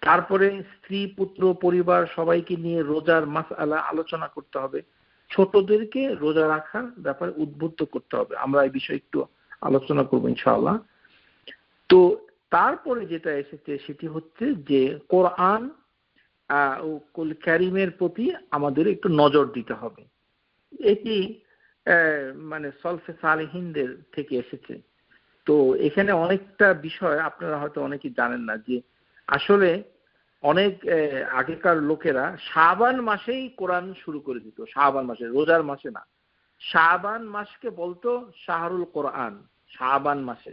তারপরে স্ত্রী, পুত্র, পরিবার সবাইকে নিয়ে রোজার মাসআলা আলোচনা করতে হবে। ছোটদেরকে রোজা রাখার ব্যাপারে উদ্বুদ্ধ করতে হবে। আমরা এই বিষয়ে একটু আলোচনা করবো ইনশাআল্লাহ। তো তারপরে যেটা এসেছে সেটি হচ্ছে যে কোরআন ও কারীমের প্রতি আমাদের একটু নজর দিতে হবে। এটি সলফে সালেহিনদের থেকে এসেছে। তো এখানে অনেকটা বিষয় আপনারা হয়তো অনেকেই জানেন না, যে আসলে অনেক আগেকার লোকেরা শাবান মাসেই কোরআন শুরু করে দিত। শাবান মাসে, রোজার মাসে না। শাবান মাসকে বলতো শাহরুল কোরআন। শাবান মাসে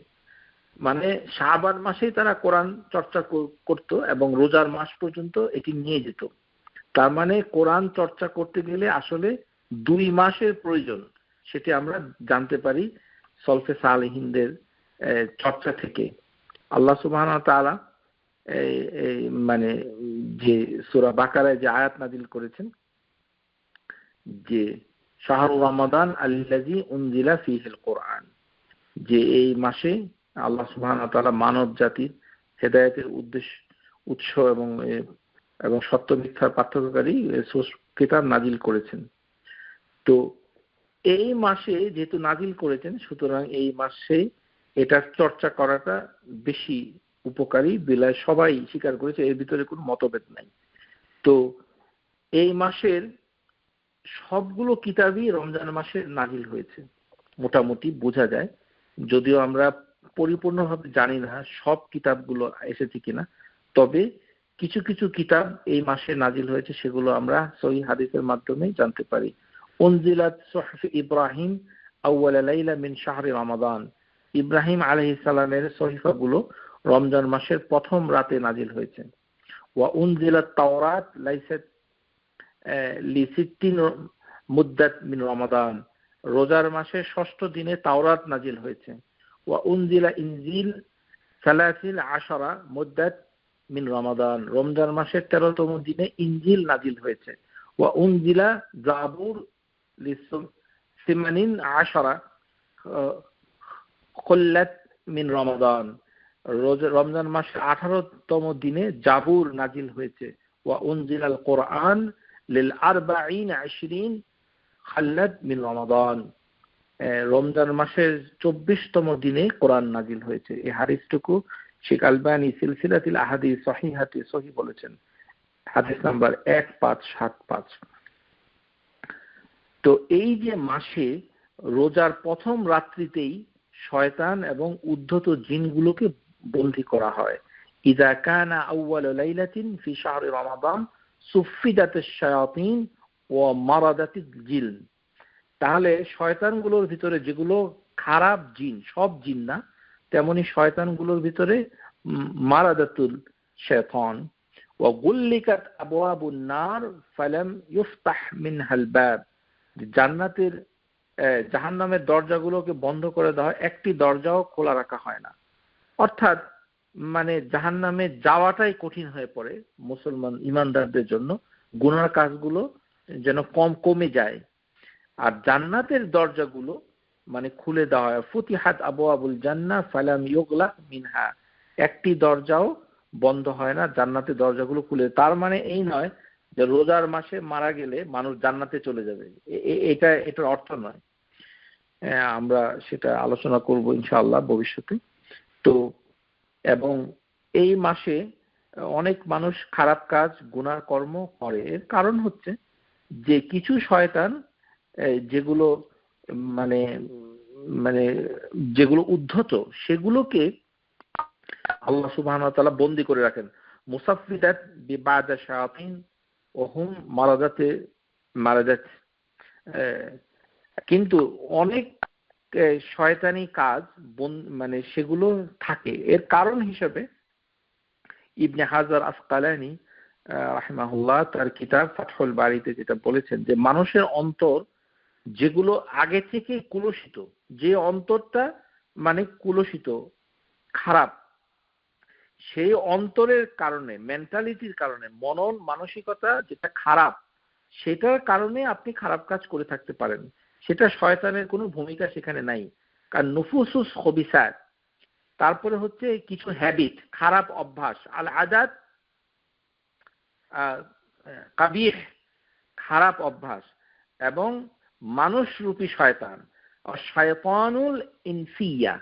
শাবান মাসেই তারা কোরআন চর্চা করত এবং রোজার মাস পর্যন্ত এটি নিয়ে যেত। তার কোরআন চর্চা করতে গেলে আসলে 2 মাসের প্রয়োজন, সেটি আমরা জানতে পারি সলফে সালেহিনদের চর্চা থেকে। আল্লাহ সুবহানাহু ওয়া তাআলা যে সূরা বাকারায় যে আয়াত নাযিল করেছেন, যে শাহরুর রমাদান আল্লাযী উনজিলা ফীহিল কোরআন, যে এই মাসে আল্লাহ সুবহানাহু ওয়া তাআলা মানব জাতির হেদায়েতের উৎস এবং সত্য মিথ্যার পার্থক্যকারী কিতাব নাজিল করেছেন। তো এই মাসে যেহেতু নাজিল করেছেন, সুতরাং এই মাসে এটার চর্চা করাটা বেশি উপকারী বিলায় সবাই স্বীকার করেছে, এর ভিতরে কোনো মতভেদ নাই। তো এই মাসের সবগুলো কিতাবই রমজান মাসে নাজিল হয়েছে, মোটামুটি বোঝা যায়। যদিও আমরা পরিপূর্ণভাবে জানি না সব কিতাবগুলো এসেছে কিনা, তবে কিছু কিছু কিতাব এই মাসে নাজিল হয়েছে, সেগুলো আমরা সহিহ হাদিসের মাধ্যমে জানতে পারি। উনজিলাত সুহফ ইব্রাহিম আউয়ালা লাইলা মিন শাহরি রমাদান, ইব্রাহিম আলাইহিস সালামের সহিফাগুলো রমজান মাসের প্রথম রাতে নাজিল হয়েছে। ওয়া উনজিলাত তাওরাত লাইসাত লিসিত্তিন মুদ্দাত মিন রমাদান, রোজার মাসের 6ষ্ঠ দিনে তাওরাত নাজিল হয়েছে। ওয়া উনজিলা ইনজিল সালাসিল আশারা মুদ্দাত মিন রমাদান, রমজান মাসের 13তম দিনে ইনজিল নাজিল হয়েছে। ওয়া উনজিলা জাবুর লিসিমানিন আশারা খুল্লাত মিন রমাদান, রমজান মাসের 18তম দিনে জাবুর নাজিল হয়েছে। ওয়া উনজিলাল কোরআন লিল 40 খাল্লাত মিন রমাদান, রমজান মাসের 24তম দিনে কোরআন নাজিল হয়েছে। এই হাদিসটুকু শেখ আলবানী সিলসিলাতুল আহাদিস সহিহাতে সহিহ বলেছেন, হাদিস নাম্বার 1575। তো এই যে মাসে রোজার প্রথম রাত্রিতেই শয়তান এবং উদ্ধত জিনগুলোকে বন্দী করা হয়। ইযা কানা আউয়ালু লাইলাতিন ফি শাহরি রমাদান সুফিদাতিশ শায়াতিন ওয়া মারাদাতিল জিন, তাহলে শয়তানগুলোর ভিতরে যেগুলো খারাপ জিন, সব জিন না, তেমনি শয়তানগুলোর ভিতরে মারাদাতুল শায়তান। ওয়া গুল্লিকাত আবওয়াবুন নার ফালাম ইফতাহ মিনহাল বাব, জান্নাতের জাহান্নামের দরজাগুলোকে বন্ধ করে দেওয়া হয়, একটি দরজাও খোলা রাখা হয় না। অর্থাৎ জাহান্নামে যাওয়াটাই কঠিন হয়ে পড়ে মুসলমান ইমানদারদের জন্য, গুনার কাজগুলো যেন কমে যায়। আর জান্নাতের দরজাগুলো মানে খুলে দেওয়া হয়। ফুতিহাত আবওয়াবুল জান্নাহ ফালাম ইউগলাক মিনহা, একটি দরজাও বন্ধ হয় না, জান্নাতের দরজাগুলো খুলে। তার মানে এই নয় যে রোজার মাসে মারা গেলে মানুষ জান্নাতে চলে যাবে, এটার অর্থ নয়। আমরা সেটা আলোচনা করব ইনশাআল্লাহ ভবিষ্যতে। তো এবং এই মাসে অনেক মানুষ খারাপ কাজ গুনাহ কর্ম করে। এর কারণ হচ্ছে যে কিছু শয়তান যেগুলো মানে মানে যেগুলো উদ্ধত সেগুলোকে আল্লাহ সুবহানাহু ওয়া তাআলা বন্দী করে রাখেন। মুসাফফিদাত বিবাদা শায়াতিন ওয়া হুম মারাদাত। কিন্তু অনেক শয়তানি কাজ মানে সেগুলো থাকে। এর কারণ হিসেবে ইবনে হাজার আসকালানি রাহিমাহুল্লাহ তার কিতাব ফাতহুল বারীতে যেটা বলেছেন যে মানুষের অন্তর যেগুলো আগে থেকে কুলসিত, যে অন্তরটা মানে কুলসিত খারাপ, সেই অন্তরের কারণে, মেন্টালিটির কারণে, মনন মানসিকতা যেটা খারাপ, সেটার কারণে আপনি খারাপ কাজ করে থাকতে পারেন। সেটা শয়তানের কোনো ভূমিকা সেখানে নাই। কারণ নুফুসুস খবিসাত, তারপরে হচ্ছে কিছু হ্যাবিট, খারাপ অভ্যাস, আল আদাত কাবিহ, খারাপ অভ্যাস, এবং মানুষরূপী শয়তান, শয়তানুল ইনসিয়া,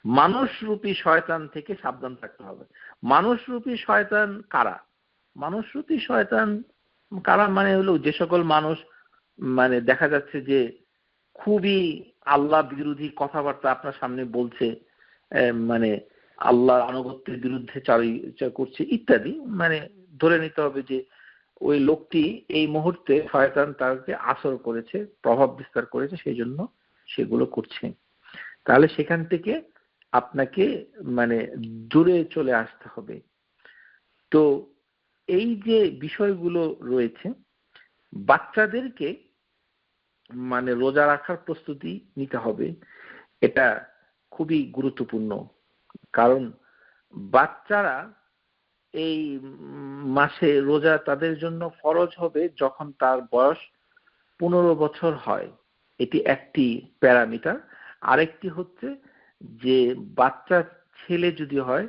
মানুষরূপী শয়তান থেকে সাবধান থাকতে হবে। মানুষরূপী শয়তান কারা? মানুষরূপী শয়তান কারা মানে হলো যে সকল মানুষ মানে দেখা যাচ্ছে যে খুবই আল্লাহ বিরোধী কথাবার্তা আপনার সামনে বলছে, মানে আল্লাহর আনুগত্যের বিরুদ্ধে চারিচা করছে ইত্যাদি। মানে ধরে নিতে হবে যে ওই লোকটি এই মুহূর্তে শয়তান তাকে আসর করেছে, প্রভাব বিস্তার করেছে, সেই জন্য সেগুলো করছে। তাহলে সেখান থেকে আপনাকে মানে দূরে চলে আসতে হবে। তো এই যে বিষয়গুলো রয়েছে, বাচ্চাদেরকে মানে রোজা রাখার প্রস্তুতি নিতে হবে, এটা খুবই গুরুত্বপূর্ণ। কারণ বাচ্চারা এই মাসে রোজা তাদের জন্য ফরজ হবে যখন তার বয়স 15 বছর হয়। এটি একটি প্যারামিটার। আরেকটি হচ্ছে যে বাচ্চা ছেলে যদি হয়,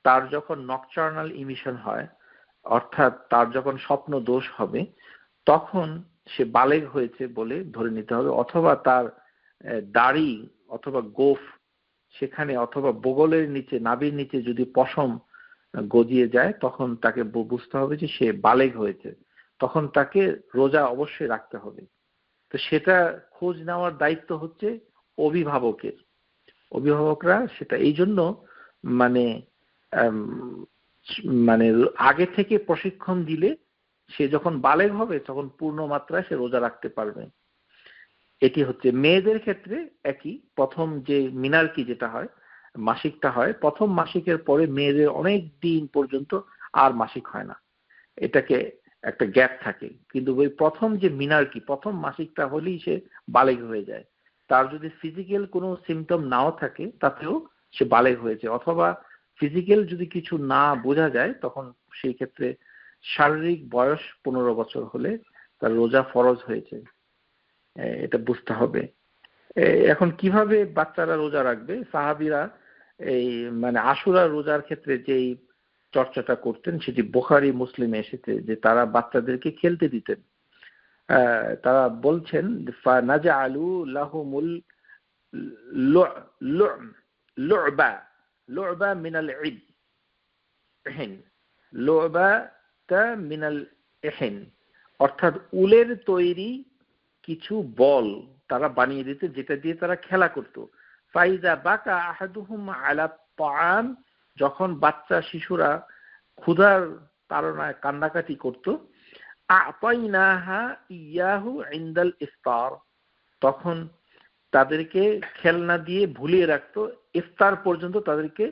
তার যখন নকটার্নাল ইমিশন হয়, অর্থাৎ তার যখন স্বপ্ন দোষ হবে, তখন সে বালেগ হয়েছে বলে ধরে নিতে হবে। অথবা তার দাড়ি অথবা গোফ সেখানে অথবা বগলের নিচে, নাভির নিচে যদি পশম গজিয়ে যায়, তখন তাকে বুঝতে হবে যে সে বালেগ হয়েছে, তখন তাকে রোজা অবশ্যই রাখতে হবে। তো সেটা খোঁজ নেওয়ার দায়িত্ব হচ্ছে অভিভাবকের। অভিভাবকরা সেটা এই জন্য মানে মানে আগে থেকে প্রশিক্ষণ দিলে সে যখন বালেগ হবে তখন পূর্ণ মাত্রায় সে রোজা রাখতে পারবে। এটি হচ্ছে মেয়েদের ক্ষেত্রে একই। প্রথম যে মিনারকি যেটা হয়, মাসিকটা হয়, প্রথম মাসিকের পরে মেয়েদের অনেক দিন পর্যন্ত আর মাসিক হয় না, এটাকে একটা গ্যাপ থাকে। কিন্তু ওই প্রথম যে মিনারকি, প্রথম মাসিকটা হলেই সে বালেগ হয়ে যায়। তার যদি ফিজিক্যাল কোনো সিমটম নাও থাকে তাতেও সে বালেগ হয়েছে। অথবা ফিজিক্যাল যদি কিছু না বোঝা যায়, তখন সেই ক্ষেত্রে শারীরিক বয়স 15 বছর হলে তার রোজা ফরজ হয়েছে, এটা বুঝতে হবে। এখন কিভাবে বাচ্চারা রোজা রাখবে? সাহাবীরা এই মানে আশুরা রোজার ক্ষেত্রে যেই চর্চাটা করতেন সেটি বুখারী মুসলিমে এসেছে, যে তারা বাচ্চাদেরকে খেলতে দিতেন। তারা বলছেন ফানাজআলু লাহুমুল লু'বা লু'বা মিনাল ইহিন, লু'বাতা মিনাল ইহিন, অর্থাৎ উলের তৈরি কিছু বল তারা বানিয়ে দিত, যেটা দিয়ে তারা খেলা করত। ফাইজা বাকা আহাদুহুম আলা তাআম, যখন বাচ্চা শিশুরা ক্ষুধার তাড়নায় কান্নাকাটি করত, আতাইনাহা ইয়াহু ইনদাল ইফতার, তখন তাদেরকে খেলনা দিয়ে ভুলিয়ে রাখতো, ইফতার পর্যন্ত তাদেরকে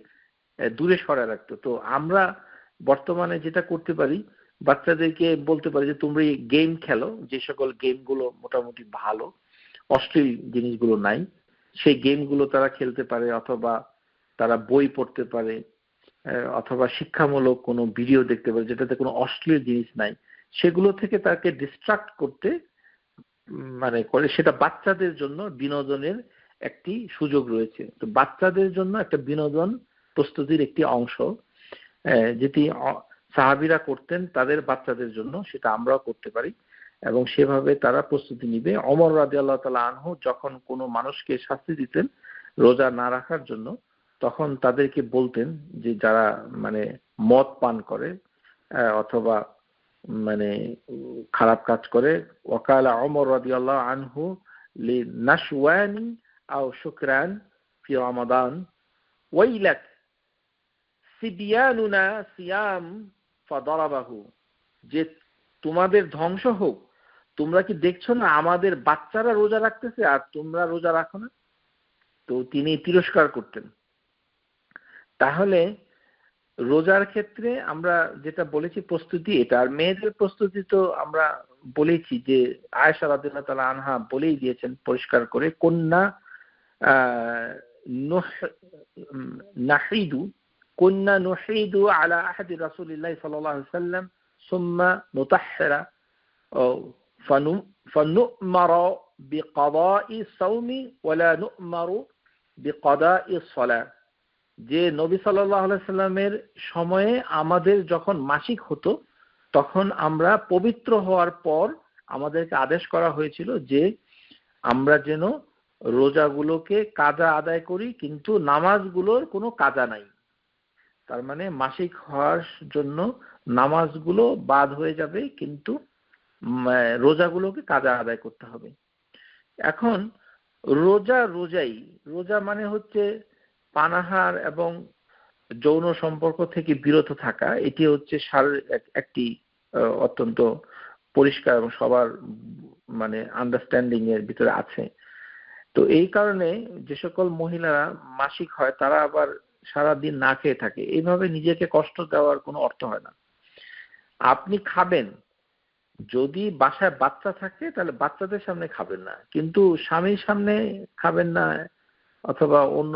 দূরে সরায় রাখতো। তো আমরা বর্তমানে যেটা করতে পারি, বাচ্চাদেরকে বলতে পারি যে তোমরা এই গেম খেলো, যে সকল গেমগুলো মোটামুটি ভালো, অশ্লীল জিনিসগুলো নাই, সেই গেমগুলো তারা খেলতে পারে, অথবা তারা বই পড়তে পারে, অথবা শিক্ষামূলক কোনো ভিডিও দেখতে পারে যেটাতে কোনো অশ্লীল জিনিস নাই, সেগুলো থেকে তাকে ডিস্ট্রাক্ট করতে মানে করে। সেটা বাচ্চাদের জন্য বিনোদনের একটি সুযোগ রয়েছে। তো বাচ্চাদের জন্য একটা বিনোদন প্রস্তুতির একটি অংশ যেটি সাহাবীরা করতেন তাদের বাচ্চাদের জন্য, সেটা আমরাও করতে পারি এবং সেভাবে তারা প্রস্তুতি নিবে। ওমর রাদিয়াল্লাহু তাআলা আনহু যখন কোনো মানুষকে শাস্তি দিতেন রোজা না রাখার জন্য, তখন তাদেরকে বলতেন যে যারা মানে মদ পান করে অথবা মানে খারাপ কাজ করে, ওয়াকালা ওমর রাদিয়াল্লাহু আনহু লিনাশওয়ানি আও শুকরান ফি রমাদান ওয়াইলাক সিবিয়ানুনা সিয়াম ফাদারাবাহু, যে তোমাদের ধ্বংস হোক, তোমরা কি দেখছো না আমাদের বাচ্চারা রোজা রাখতেছে আর তোমরা রোজা রাখো না। তো তিনি তিরস্কার করতেন। তাহলে রোজার ক্ষেত্রে আমরা যেটা বলেছি প্রস্তুতি এটা, আর মেয়েদের প্রস্তুতি তো আমরা বলেছি যে আয়েশা রাদিয়াল্লাহু তাআলা আনহা বলেই দিয়েছেন পরিষ্কার করে, কন্যা নাহিদু كنا نحيد على أحد رسول الله صلى الله عليه وسلم ثم نطهر فنؤمر بقضاء الصوم ولا نؤمر بقضاء الصلاة। যে নবী সাল্লাল্লাহু আলাইহি সাল্লামের সময়ে আমাদের যখন মাসিক হতো তখন আমরা পবিত্র হওয়ার পর আমাদেরকে আদেশ করা হয়েছিল যে আমরা যেন রোজাগুলোকে কাজা আদায় করি, কিন্তু নামাজগুলোর কোনো কাজা নাই। তার মানে মাসিক হওয়ার জন্য নামাজগুলো বাদ হয়ে যাবে, কিন্তু রোজাগুলোকে কাজা আদায় করতে হবে। এখন রোজা মানে হচ্ছে পানাহার এবং যৌন সম্পর্ক থেকে বিরত থাকা। এটি হচ্ছে একটি অত্যন্ত পরিষ্কার এবং সবার মানে আন্ডারস্ট্যান্ডিং এর ভিতরে আছে। তো এই কারণে যে সকল মহিলারা মাসিক হয় তারা আবার সারাদিন না খেয়ে থাকে, এইভাবে নিজেকে কষ্ট দেওয়ার কোনো অর্থ হয় না। আপনি খাবেন, যদি বাসায় বাচ্চা থাকে তাহলে বাচ্চাদের সামনে খাবেন না, কিন্তু স্বামীর সামনে খাবেন না অথবা অন্য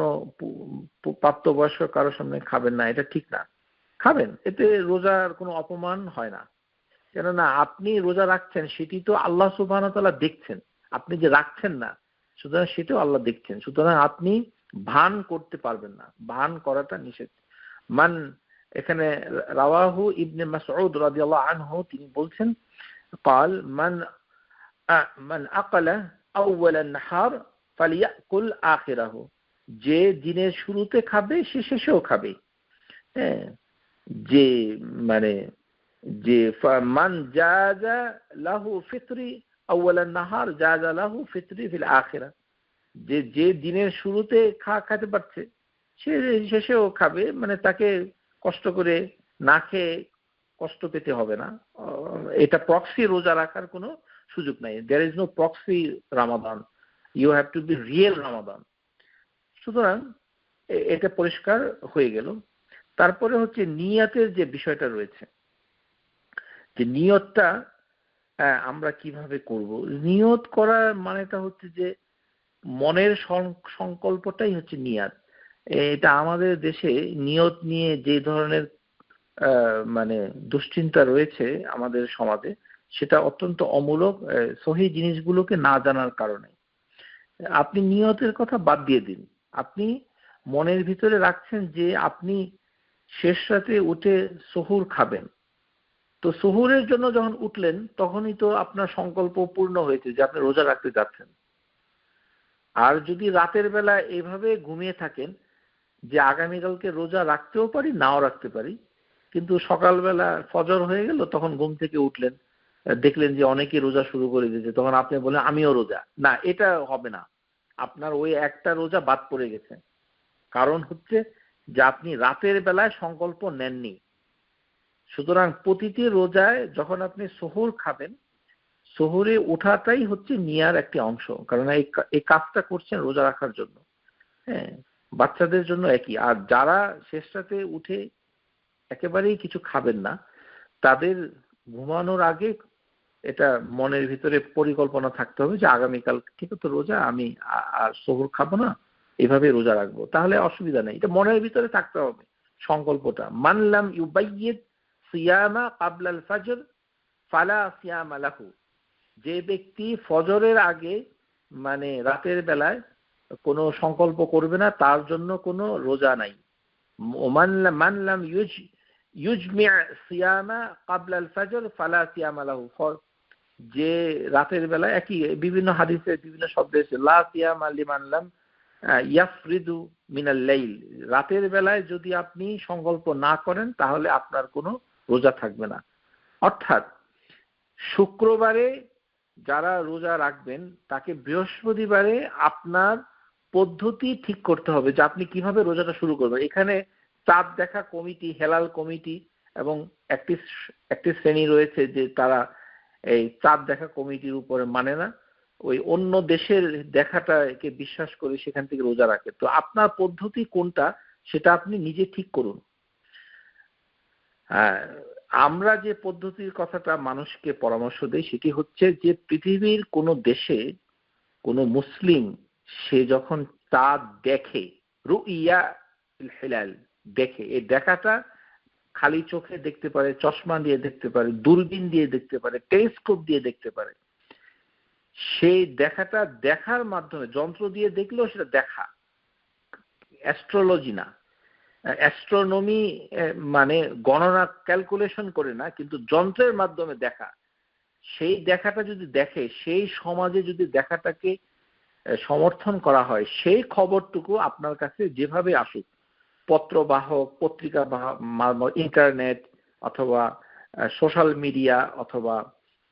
প্রাপ্তবয়স্ক কারোর সামনে খাবেন না, এটা ঠিক না। খাবেন, এতে রোজার কোনো অপমান হয় না। কেননা আপনি রোজা রাখছেন সেটি তো আল্লাহ সুবহানাহু ওয়া তাআলা দেখছেন, আপনি যে রাখছেন না সুতরাং সেটাও আল্লাহ দেখছেন। সুতরাং আপনি ভান করতে পারবেন না, ভান করাটা নিষেধ। মান এখানে রাওয়াহু ইবনে মাসউদ রাদিয়াল্লাহু আনহু তিনি বলছেন قال من أقل أول النهار فليأكل آخره, যে দিনের শুরুতে খাবে সে শেষেও খাবে। হ্যাঁ, যে মানে যে মান জাযা লাহু ফিতরি আউয়াল আন-নাহার জাযা লাহু ফিতরি ফিল আখিরা, যে দিনের শুরুতে খেতে পারছে সে শেষেও খাবে, মানে তাকে কষ্ট করে না খেয়ে কষ্ট পেতে হবে না। এটা প্রক্সি রোজা রাখার কোনো সুযোগ নাই। There is no proxy Ramadan, you have to be real Ramadan. সুতরাং এটা পরিষ্কার হয়ে গেল। তারপরে হচ্ছে নিয়তের যে বিষয়টা রয়েছে, যে নিয়তটা আমরা কিভাবে করব। নিয়ত করার মানেটা হচ্ছে যে মনের সংকল্পটাই হচ্ছে নিয়াত। এটা আমাদের দেশে নিয়ত নিয়ে যে ধরনের মানে দুশ্চিন্তা রয়েছে আমাদের সমাজে, সেটা অত্যন্ত অমূলক, সহি জিনিসগুলোকে না জানার কারণে। আপনি নিয়তের কথা বাদ দিয়ে দিন, আপনি মনের ভিতরে রাখছেন যে আপনি শেষ রাতে উঠে সুহুর খাবেন। তো সুহুরের জন্য যখন উঠলেন তখনই তো আপনার সংকল্প পূর্ণ হয়েছে যে আপনি রোজা রাখতে যাচ্ছেন। আর যদি রাতের বেলা এভাবে ঘুমিয়ে থাকেন যে আগামীকালকে রোজা রাখতেও পারি নাও রাখতে পারি, কিন্তু সকালবেলা ফজর হয়ে গেল তখন ঘুম থেকে উঠলেন, দেখলেন যে অনেকে রোজা শুরু করে দিয়েছে, তখন আপনি বলেন আমিও রোজা, না, এটা হবে না। আপনার ওই একটা রোজা বাদ পড়ে গেছে। কারণ হচ্ছে যে আপনি রাতের বেলায় সংকল্প নেননি। সুতরাং প্রতিটি রোজায় যখন আপনি সুহুর খাবেন, সুহুরে ওঠাটাই হচ্ছে নিয়ার একটি অংশ, কারণ এই কাজটা করছেন রোজা রাখার জন্য। হ্যাঁ, বাচ্চাদের জন্য একই। আর যারা শেষ রাতে উঠে একেবারেই কিছু খাবেন না, তাদের ঘুমানোর আগে এটা মনের ভিতরে পরিকল্পনা থাকতে হবে যে আগামীকাল থেকে তো রোজা, আমি আর সুহুর খাবো না, এভাবে রোজা রাখবো, তাহলে অসুবিধা নেই। এটা মনের ভিতরে থাকতে হবে সংকল্পটা। মানলাম ইউবাইয়িদ সিয়ামা ক্বাবলা আল ফাজর ফালা সিয়ামা লাহু, যে ব্যক্তি ফজরের আগে মানে রাতের বেলায় কোনো সংকল্প করবে না, তার জন্য কোনো রোজা নাই। মান লাম ইউজমি' সিয়ামা ক্বাবলা আল ফাজর ফালা সিয়ামা লাহু, যে রাতের বেলায় বিভিন্ন হাদিসে বিভিন্ন শব্দ এসেছে, লা সিয়ামা লিমান লাম ইয়াফরিদু মিনাল লাইল, রাতের বেলায় যদি আপনি সংকল্প না করেন তাহলে আপনার কোনো রোজা থাকবে না। অর্থাৎ শুক্রবারে যারা রোজা রাখবেন তাকে বৃহস্পতিবারে আপনার পদ্ধতি ঠিক করতে হবে যে আপনি কিভাবে রোজাটা শুরু করবেন। এখানে চাঁদ দেখা কমিটি, হেলাল কমিটি এবং একটি শ্রেণী রয়েছে যে তারা এই চাঁদ দেখা কমিটির উপরে মানে না, ওই অন্য দেশের দেখাটাকে বিশ্বাস করে সেখান থেকে রোজা রাখে। তো আপনার পদ্ধতি কোনটা সেটা আপনি নিজে ঠিক করুন। হ্যাঁ, আমরা যে পদ্ধতির কথাটা মানুষকে পরামর্শ দেই সেটি হচ্ছে যে পৃথিবীর কোনো দেশে কোনো মুসলিম সে যখন চাঁদ দেখে, রুইয়া হিলাল দেখে, এই দেখাটা খালি চোখে দেখতে পারে, চশমা দিয়ে দেখতে পারে, দূরবীন দিয়ে দেখতে পারে, টেলিস্কোপ দিয়ে দেখতে পারে, সেই দেখাটা দেখার মাধ্যমে, যন্ত্র দিয়ে দেখলেও সেটা দেখা, অ্যাস্ট্রোলজি না, অ্যাস্ট্রোনমি মানে গণনা ক্যালকুলেশন করে না, কিন্তু যন্ত্রের মাধ্যমে দেখা, সেই দেখাটা যদি দেখে, সেই সমাজে যদি দেখাটাকে সমর্থন করা হয়, সেই খবরটুকু আপনার কাছে যেভাবে আসুক, পত্রবাহক, পত্রিকা বাহক, ইন্টারনেট অথবা সোশ্যাল মিডিয়া অথবা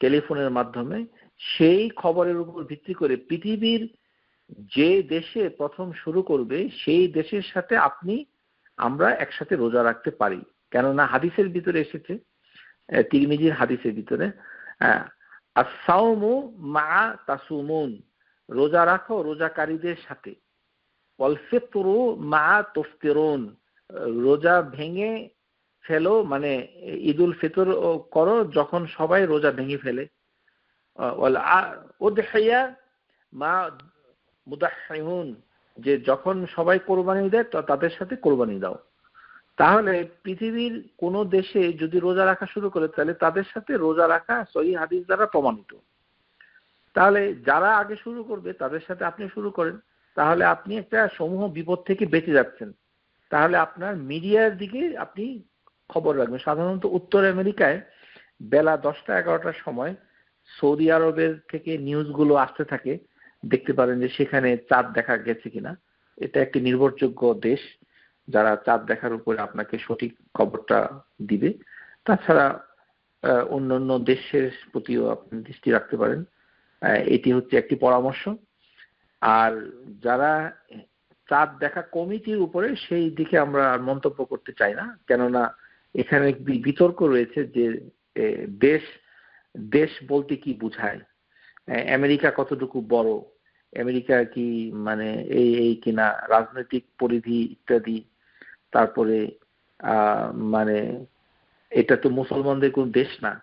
টেলিফোনের মাধ্যমে, সেই খবরের উপর ভিত্তি করে পৃথিবীর যে দেশে প্রথম শুরু করবে সেই দেশের সাথে আমরা একসাথে রোজা রাখতে পারি। কেননা হাদিসের ভিতরে এসেছে, তিরমিজির হাদিসের ভিতরে, আস-সাওমু মা তাসুমুন, রোজা রাখো রোজাকারীদের সাথে, ওয়াল ফিতরু মা তুফতিরুন, রোজা ভেঙে ফেলো, মানে ঈদুল ফিতর করো যখন সবাই রোজা ভেঙে ফেলে, ওয়াল উদহিয়া মা মুদাহহিউন, যে যখন সবাই কোরবানি দেয় তো তাদের সাথে কোরবানি দাও। তাহলে পৃথিবীর কোন দেশে যদি রোজা রাখা শুরু করে তাহলে তাদের সাথে রোজা রাখা সহিহ হাদিস দ্বারা প্রমাণিত। তাহলে যারা আগে শুরু করবে তাদের সাথে আপনি শুরু করেন, তাহলে আপনি একটা সমূহ বিপদ থেকে বেঁচে যাচ্ছেন। তাহলে আপনার মিডিয়ার দিকে আপনি খবর রাখবেন। সাধারণত উত্তর আমেরিকায় বেলা 10টা-11টার সময় সৌদি আরবের থেকে নিউজগুলো আসতে থাকে, দেখতে পারেন যে সেখানে চাঁদ দেখা গেছে কিনা। এটা একটি নির্ভরযোগ্য দেশ যারা চাঁদ দেখার উপরে আপনাকে সঠিক খবরটা দিবে। তাছাড়া অন্যান্য দেশের প্রতিও আপনি দৃষ্টি রাখতে পারেন, এটি হচ্ছে একটি পরামর্শ। আর যারা চাঁদ দেখা কমিটির উপরে, সেই দিকে আমরা মন্তব্য করতে চাই না, কেননা এখানে বিতর্ক রয়েছে যে দেশ দেশ বলতে কি বুঝায়, আমেরিকা কতটুকু বড়, আমেরিকা কি মানে এই কিনা, রাজনৈতিক পরিধি ইত্যাদি। তারপরে মানে এটা তো মুসলমানদের কোন দেশ না।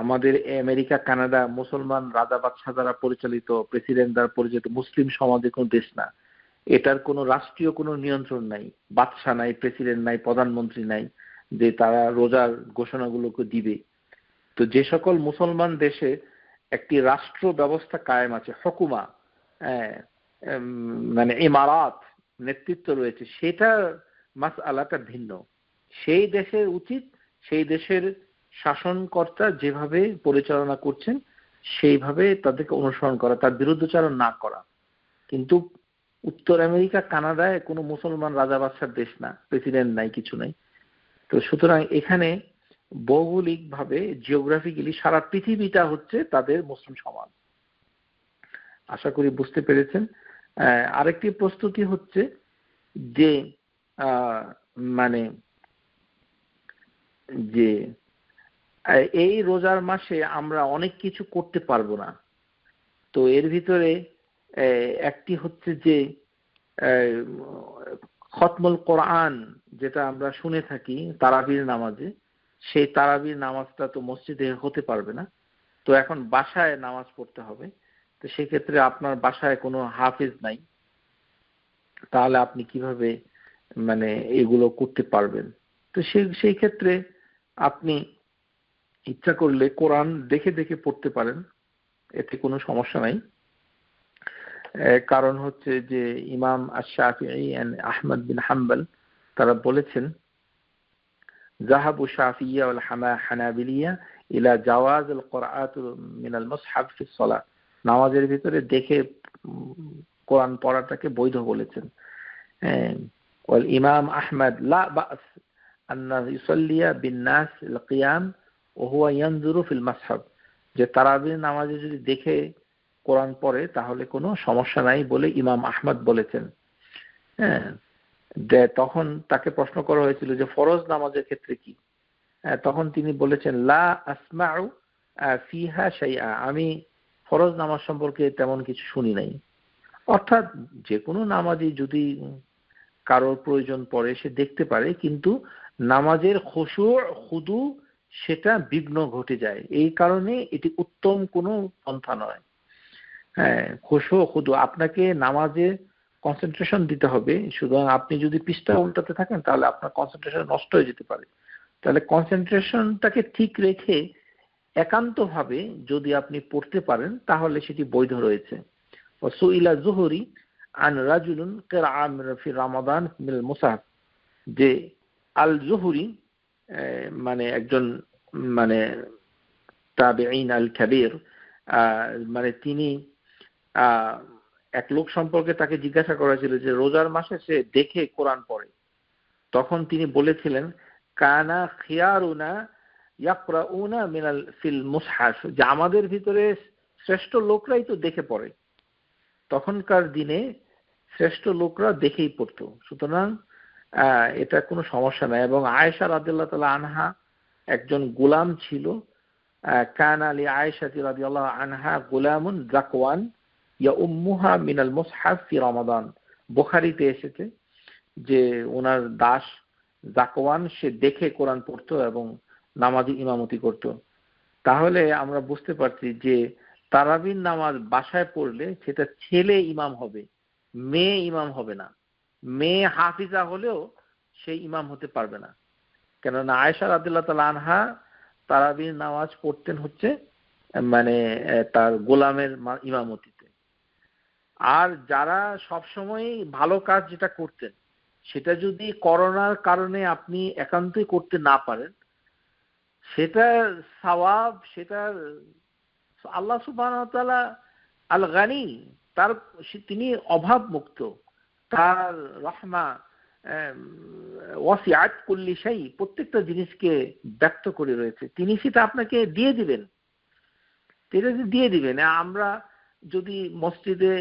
আমাদের আমেরিকা, কানাডা মুসলমান রাজা বাদশাহ দ্বারা পরিচালিত, প্রেসিডেন্ট দ্বারা পরিচালিত মুসলিম সমাজের কোন দেশ না। এটার কোনো রাষ্ট্রীয় কোনো নিয়ন্ত্রণ নাই, বাদশাহ নাই, প্রেসিডেন্ট নাই, প্রধানমন্ত্রী নাই যে তারা রোজার ঘোষণাগুলোকে দিবে। তো যে সকল মুসলমান দেশে একটি রাষ্ট্র ব্যবস্থা কায়েম আছে, হুকুমা, মানে ইমারাত, নেতৃত্ব রয়েছে, সেটা মাসআলাটা ভিন্ন। সেই দেশের উচিত সেই দেশের শাসনকর্তা যেভাবে পরিচালনা করছেন সেইভাবে তাদেরকে অনুসরণ করা, তার বিরুদ্ধাচরণ না করা। কিন্তু উত্তর আমেরিকা, কানাডায় কোনো মুসলমান রাজা বাদশার দেশ না, প্রেসিডেন্ট নাই, কিছু নাই। তো সুতরাং এখানে ভৌগোলিকভাবে, জিওগ্রাফিক্যালি সারা পৃথিবীটা হচ্ছে তাদের মুসলিম সমাজ। আশা করি বুঝতে পেরেছেন। আরেকটি প্রস্তুতি হচ্ছে যে মানে যে এই রোজার মাসে আমরা অনেক কিছু করতে পারবো না। তো এর ভিতরে একটি হচ্ছে যে খতমুল কোরআন, যেটা আমরা শুনে থাকি তারাবির নামাজে, সেই তারাবির নামাজটা তো মসজিদে হতে পারবে না, তো এখন বাসায় নামাজ পড়তে হবে। তো সেক্ষেত্রে আপনার বাসায় কোনো হাফেজ নাই, তাহলে আপনি কিভাবে মানে এগুলো করতে পারবেন? তো সেই ক্ষেত্রে আপনি ইচ্ছা করলে কোরআন দেখে দেখে পড়তে পারেন, এতে কোনো সমস্যা নাই। কারণ হচ্ছে যে ইমাম আশ-শাফিঈ এন্ড আহমদ বিন হাম্বল তারা বলেছেন যাহাবু শাফিয়্যা ওয়াল হানাবিলিয়া ইলা জাওয়াজ আল কিরাআত মিন আল মুসহাফ ফি সালাহ, নামাজের ভিতরে দেখে কোরআন পড়াটাকে বৈধ বলেছেন। ওয়াল ইমাম আহমদ লা বাস আন ইউসাল্লিয়া বিন নাস আল কিয়াম ওয়া হুয়া ইয়ানজুরু ফিল মুসহাফ, যে তারাবির নামাজে যদি দেখে কোরআন পড়ে তাহলে কোনো সমস্যা নাই বলে ইমাম আহমদ বলেছেন। যে তখন তাকে প্রশ্ন করা হয়েছিল যে ফরজ নামাজের ক্ষেত্রে কি, তখন তিনি বলেছেন লা আসমাউ ফিহা শাইআ, আমি ফরজ নামাজ সম্পর্কে তেমন কিছু শুনি নাই। অর্থাৎ যে কোনো নামাজই যদি কারোর প্রয়োজন পড়ে সে দেখতে পারে, কিন্তু নামাজের খুশু' খুদু সেটা বিঘ্ন ঘটে যায়, এই কারণে এটি উত্তম কোনো পন্থা নয়। খুশু' খুদু, আপনাকে নামাজে কনসেন্ট্রেশন দিতে হবে, সুতরাং আপনি যদি পৃষ্ঠা উল্টাতে থাকেন তাহলে আপনার কনসেন্ট্রেশন নষ্ট হয়ে যেতে পারে। তাহলে কনসেন্ট্রেশনটাকে ঠিক রেখে একান্তভাবে যদি আপনি পড়তে পারেন তাহলে সেটি বৈধ রয়েছে। সুইলা যুহরি আন রাজুলুন কিরাআ ফি রমাদান মিনাল মুসহাফ, যে আল যুহরি মানে একজন মানে তাবেঈন আল কাবীর, মানে তিনি এক লোক সম্পর্কে তাকে জিজ্ঞাসা করা হয়েছিল যে রোজার মাসে সে দেখে কোরআন পড়ে। তখন তিনি বলেছিলেন কানা খিয়ারুনা ইয়াকরাউনা মিনাল ফিল মুসহাফ, যে আমাদের ভিতরে শ্রেষ্ঠ লোকরাই তো দেখে পড়ে। তখনকার দিনে শ্রেষ্ঠ লোকরা দেখেই পড়তো, সুতরাং এটা কোনো সমস্যা নাই। এবং আয়েশা রাদিয়াল্লাহু তাআলা আনহা একজন গোলাম ছিল, কানা লি আয়েশাতি রাদিয়াল্লাহু আনহা গোলামুন যাকওয়ান ইয়াউম্মুহা মিনাল মুসহাফ ফি রমাদান। বুখারীতে এসেছে যে ওনার দাস যাকওয়ান সে দেখে কোরআন পড়তো এবং নামাজে ইমামতি করত। তাহলে আমরা বুঝতে পারছি যে তারাবির নামাজ বাসায় পড়লে সেটা ছেলে ইমাম হবে, মেয়ে ইমাম হবে না। মেয়ে হাফিজা হলেও সেই ইমাম হতে পারবে না, কেননা আয়েশা রাদিয়াল্লাহু তাআলা আনহা তারাবির নামাজ পড়তেন হচ্ছে মানে তার গোলামের ইমামতিতে। আর যারা সবসময় ভালো কাজ যেটা করতেন সেটা যদি করোনার কারণে আপনি একান্তই করতে না পারেন, সেটা সওয়াব, সেটা আল্লাহ সুবহানাহু ওয়া তাআলা আল গানি, তার তিনি অভাব মুক্ত, তার রহমা ওয়াসিআত কুল্লি শাই, প্রত্যেকটা জিনিসকে ব্যক্ত করে রয়েছে, তিনি সেটা আপনাকে দিয়ে দিবেন, আমরা যদি মসজিদে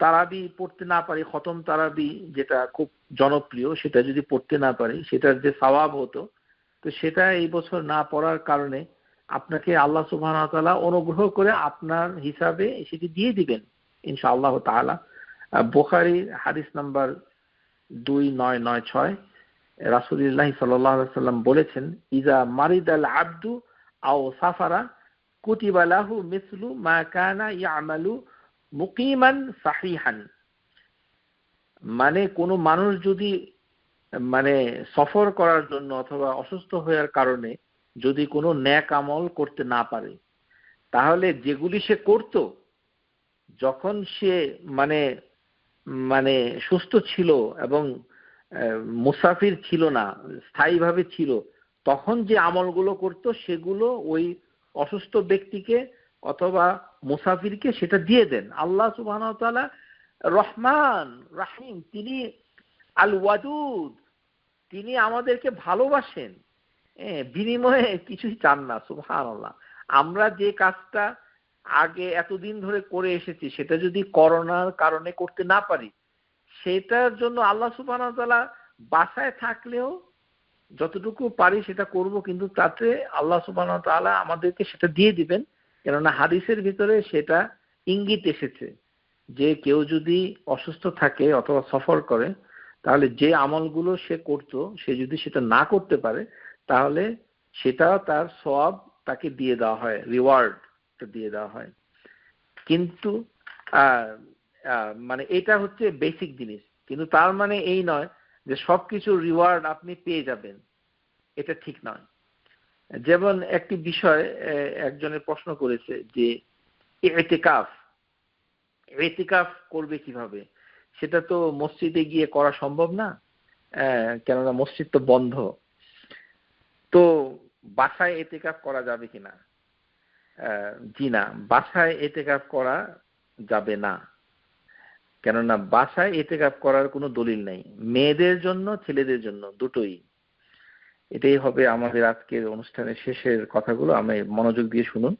তারাবি পড়তে না পারি, খতম তারাবি যেটা খুব জনপ্রিয়, সেটা যদি পড়তে না পারি, সেটার যে সওয়াব হতো, তো সেটা এই বছর না পড়ার কারণে আপনাকে আল্লাহ সুবহানাহু ওয়া তাআলা অনুগ্রহ করে আপনার হিসাবে সেটি দিয়ে দিবেন ইনশাআল্লাহ তাআলা। বুখারী হাদিস নাম্বার 2996, রাসূলুল্লাহ সাল্লাল্লাহু আলাইহি ওয়াসাল্লাম বলেছেন ইজা মারিদাল আবদু আও সাফারা কুতিবা লাহু মিসলু মা কানা ইয়ামালু মুকিমান সাহিহান। মানে কোনো মানুষ যদি মানে সফর করার জন্য অথবা অসুস্থ হওয়ার কারণে যদি কোনো নেক আমল করতে না পারে, তাহলে যেগুলি সে করত যখন সে মানে মানে সুস্থ ছিল এবং মুসাফির ছিল না, স্থায়ীভাবে ছিল, তখন যে আমলগুলো করত সেগুলো ওই অসুস্থ ব্যক্তিকে অথবা মুসাফিরকে সেটা দিয়ে দেন। আল্লাহ সুবহানাহু ওয়া তাআলা রহমান রাহিম, তিনি আল ওয়াদুদ, তিনি আমাদেরকে ভালোবাসেন, বিনিময়ে কিছুই চান না। সুবহানাল্লাহ। আমরা যে কাজটা আগে এতদিন ধরে করে এসেছি সেটা যদি করোনার কারণে করতে না পারি, সেটার জন্য আল্লাহ সুবহানাহু ওয়া তাআলা বাসায় থাকলেও যতটুকু পারি সেটা করব, কিন্তু তাতে আল্লাহ সুবহানাহু ওয়া তাআলা আমাদেরকে সেটা দিয়ে দিবেন। কেননা হাদিসের ভিতরে সেটা ইঙ্গিত এসেছে যে কেউ যদি অসুস্থ থাকে অথবা সফর করে, তাহলে যে আমলগুলো সে করত সে যদি সেটা না করতে পারে, তাহলে সেটাও তার সওয়াব তাকে দিয়ে দেওয়া হয়, রিওয়ার্ডটা দিয়ে দেওয়া হয়। কিন্তু মানে এটা হচ্ছে বেসিক জিনিস, কিন্তু তার মানে এই নয় যে সবকিছু রিওয়ার্ড আপনি পেয়ে যাবেন, এটা ঠিক নয়। যেমন একটি বিষয় একজনের প্রশ্ন করেছে যে ইতিকাফ করবে কিভাবে? সেটা তো মসজিদে গিয়ে করা সম্ভব না, কেননা মসজিদ তো বন্ধ। তো বাসায় ইতিকাফ করা যাবে কিনা? জি না, বাসায় ইতিকাফ করা যাবে না, কেননা বাসায় ইতিকাফ করার কোনো দলিল নেই। মেয়েদের জন্য, ছেলেদের জন্য দুটোই। এটাই হবে আমাদের আজকের অনুষ্ঠানের শেষের কথাগুলো। আমি মনোযোগ দিয়ে শুনুন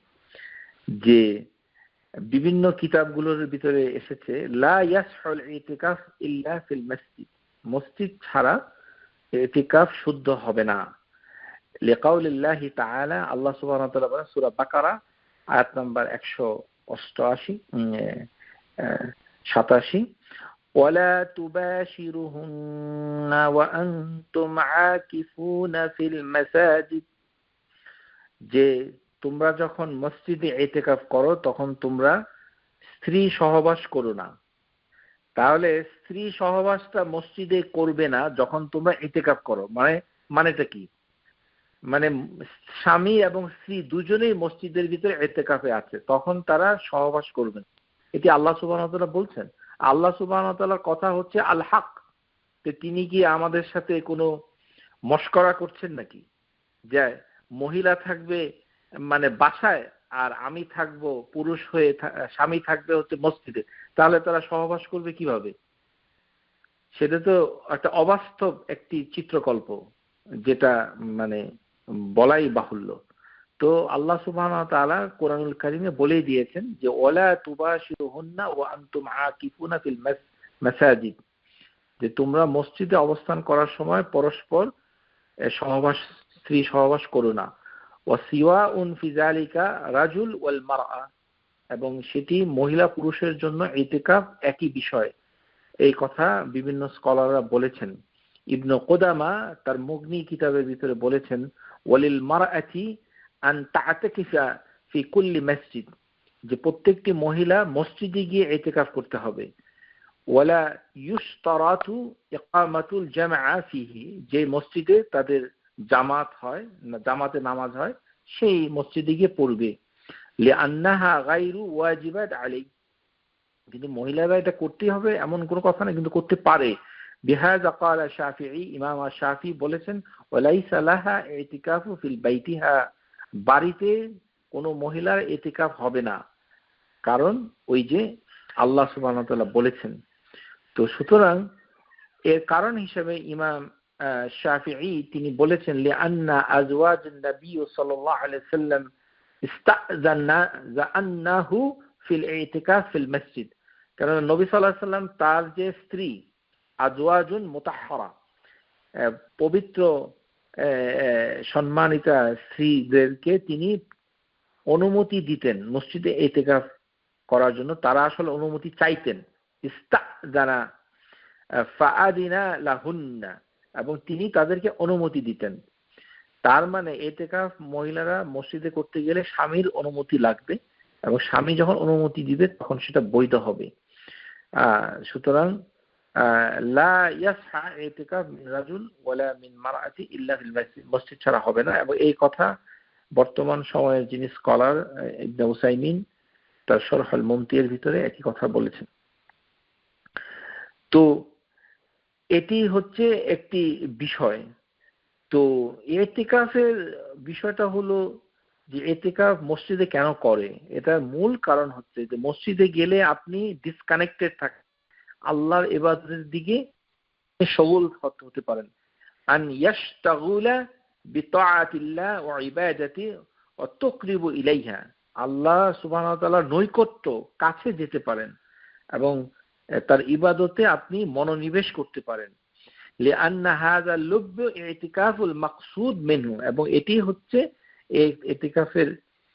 যে বিভিন্ন কিতাবগুলোর ভিতরে এসেছে লা ইয়াসহুল ইতিকাফ ইল্লা ফিল মসজিদ, মসজিদ ছাড়া ইতিকাফ শুদ্ধ হবে না। লিকাউলিল্লাহি তাআলা, আল্লাহ সুবহানাহু ওয়া তাআলা বলেন সূরা বাকারা আয়াত নাম্বার 188 87, ওয়ালা তুবাশিরুহুন্না ওয়া আনতুম আকিফুনা ফিল মাসাজিদ, যে তোমরা যখন মসজিদে ইতিকাফ করো তখন তোমরা স্ত্রী সহবাস করো না। তাহলে স্ত্রী সহবাসটা মসজিদে করবে না যখন তোমরা ইতিকাফ করো, মানেটা কি? মানে স্বামী এবং স্ত্রী দুজনেই মসজিদের ভিতরে ইতিকাফে আছে, তখন তারা সহবাস করবেন। এটি আল্লাহ সুবহানাহু ওয়া তাআলা বলছেন। আল্লাহ সুবহানাহু ওয়া তাআলার কথা হচ্ছে আল হক। তো তিনি কি আমাদের সাথে কোনো মশকরা করছেন নাকি, যে মহিলা থাকবে মানে বাসায় আর আমি থাকবো পুরুষ হয়ে, স্বামী থাকবে হচ্ছে মসজিদে, তাহলে তারা সহবাস করবে কিভাবে? সেটা তো একটা অবাস্তব একটি চিত্রকল্প, যেটা মানে বলাই বাহুল্য। তো আল্লাহ সুবহানাহু ওয়া তাআলা কোরআনুল কারীমে বলেই দিয়েছেন যে ওয়ালা তুবাশিরুহুন্না ওয়া আনতুম আকিফুনা ফিল মাসাজিদ, যে তোমরা মসজিদে অবস্থান করার সময় পরস্পর সহবাস, স্ত্রী সহবাস করো না। ওয়া সিওয়াউন ফি যালিকা রাজুল ওয়াল মারআ, এবং সেটি মহিলা পুরুষের জন্য ইতিকাফ একই বিষয়। এই কথা বিভিন্ন স্কলাররা বলেছেন। ইবনে কুদামা তার মুগনি কিতাবের ভিতরে বলেছেন ওয়ালিল মারআতি আন তা'তাকিফা ফি কুল্লি মসজিদ, যে প্রত্যেকটি মহিলা মসজিদে গিয়ে ইতিকাফ করতে হবে। ওয়ালা ইউশতারাতু ইকামাতুল জামআ ফিহি, যে মসজিদে তাদের জামাত হয়, জামাতে নামাজ হয়, সেই মসজিদে গিয়ে পড়বে। লিআন্নাহা গায়রু ওয়াজিবাত আলাইহি, কিন্তু মহিলারা এটা করতেই হবে এমন কোনো কথা না, কিন্তু করতে পারে। বিহাযা ক্বালা শাফিঈ, ইমাম শাফিঈ বলেছেন ওয়ালাইসা লাহা ইতিকাফু ফিল বাইতিহা, বাড়িতে কোনো মহিলার ইতিকাফ হবে না, কারণ ওই যে আল্লাহ সুবহানাহু ওয়া তাআলা বলেছেন। তো সুতরাং এর কারণ হিসেবে ইমাম শাফিঈ তিনি বলেছেন লিআন্না আজওয়াজুন নবী সাল্লাল্লাহু আলাইহি ওয়াসাল্লাম ইস্তাযান্নাহু ফিল ইতিকাফ ফিল মসজিদ, কারণ নবী সাল্লাল্লাহু আলাইহি ওয়াসাল্লাম তার যে স্ত্রী আজওয়াজুন মুতাহহারা, পবিত্র সম্মানিতা স্ত্রীদেরকে তিনি অনুমতি দিতেন মসজিদে ইতিকাফ করার জন্য। তারা আসলে অনুমতি চাইতেন, ইস্তাযানা ফাআদিনা লাহুন্না, এবং তিনি তাদেরকে অনুমতি দিতেন। তার মানে ইতিকাফ মহিলারা মসজিদে করতে গেলে স্বামীর অনুমতি লাগবে, এবং স্বামী যখন অনুমতি দিবে তখন সেটা বৈধ হবে। সুতরাং লা ইয়াসহা ইতিকাফ মিন রাজুল ওয়ালা মিন মারআতি ইল্লা ফিল মসজিদ, মসজিদ ছাড়া হবে না। এবং এই কথা বর্তমান সময়ের যিনি স্কলার ইবনে উসাইমিন তার শরহুল মুমতির ভিতরে একই কথা বলেছেন। তো এটি হচ্ছে একটি বিষয়। তো ইতিকাফের বিষয়টা হলো যে ইতিকাফ মসজিদে কেন করে, এটার মূল কারণ হচ্ছে যে মসজিদে গেলে আপনি ডিসকানেক্টেড থাকেন, আল্লাহর ইবাদতের দিকে সবল হতে পারেন। আন ইয়াশতাগুলা বিতাআতিল্লাহ ওয়া ইবাদাতি ওয়া তুকরিবু ইলাইহা, আল্লাহ সুবহানাহু ওয়া তাআলার নৈকট্য কাছে যেতে পারেন এবং তার ইবাদতে আপনি মনোনিবেশ করতে পারেন। লিআন্না হাযা লুব্বু ইতিকাফুল মাকসুদ মিনহু, এবং এটি হচ্ছে এই ইতিকাফের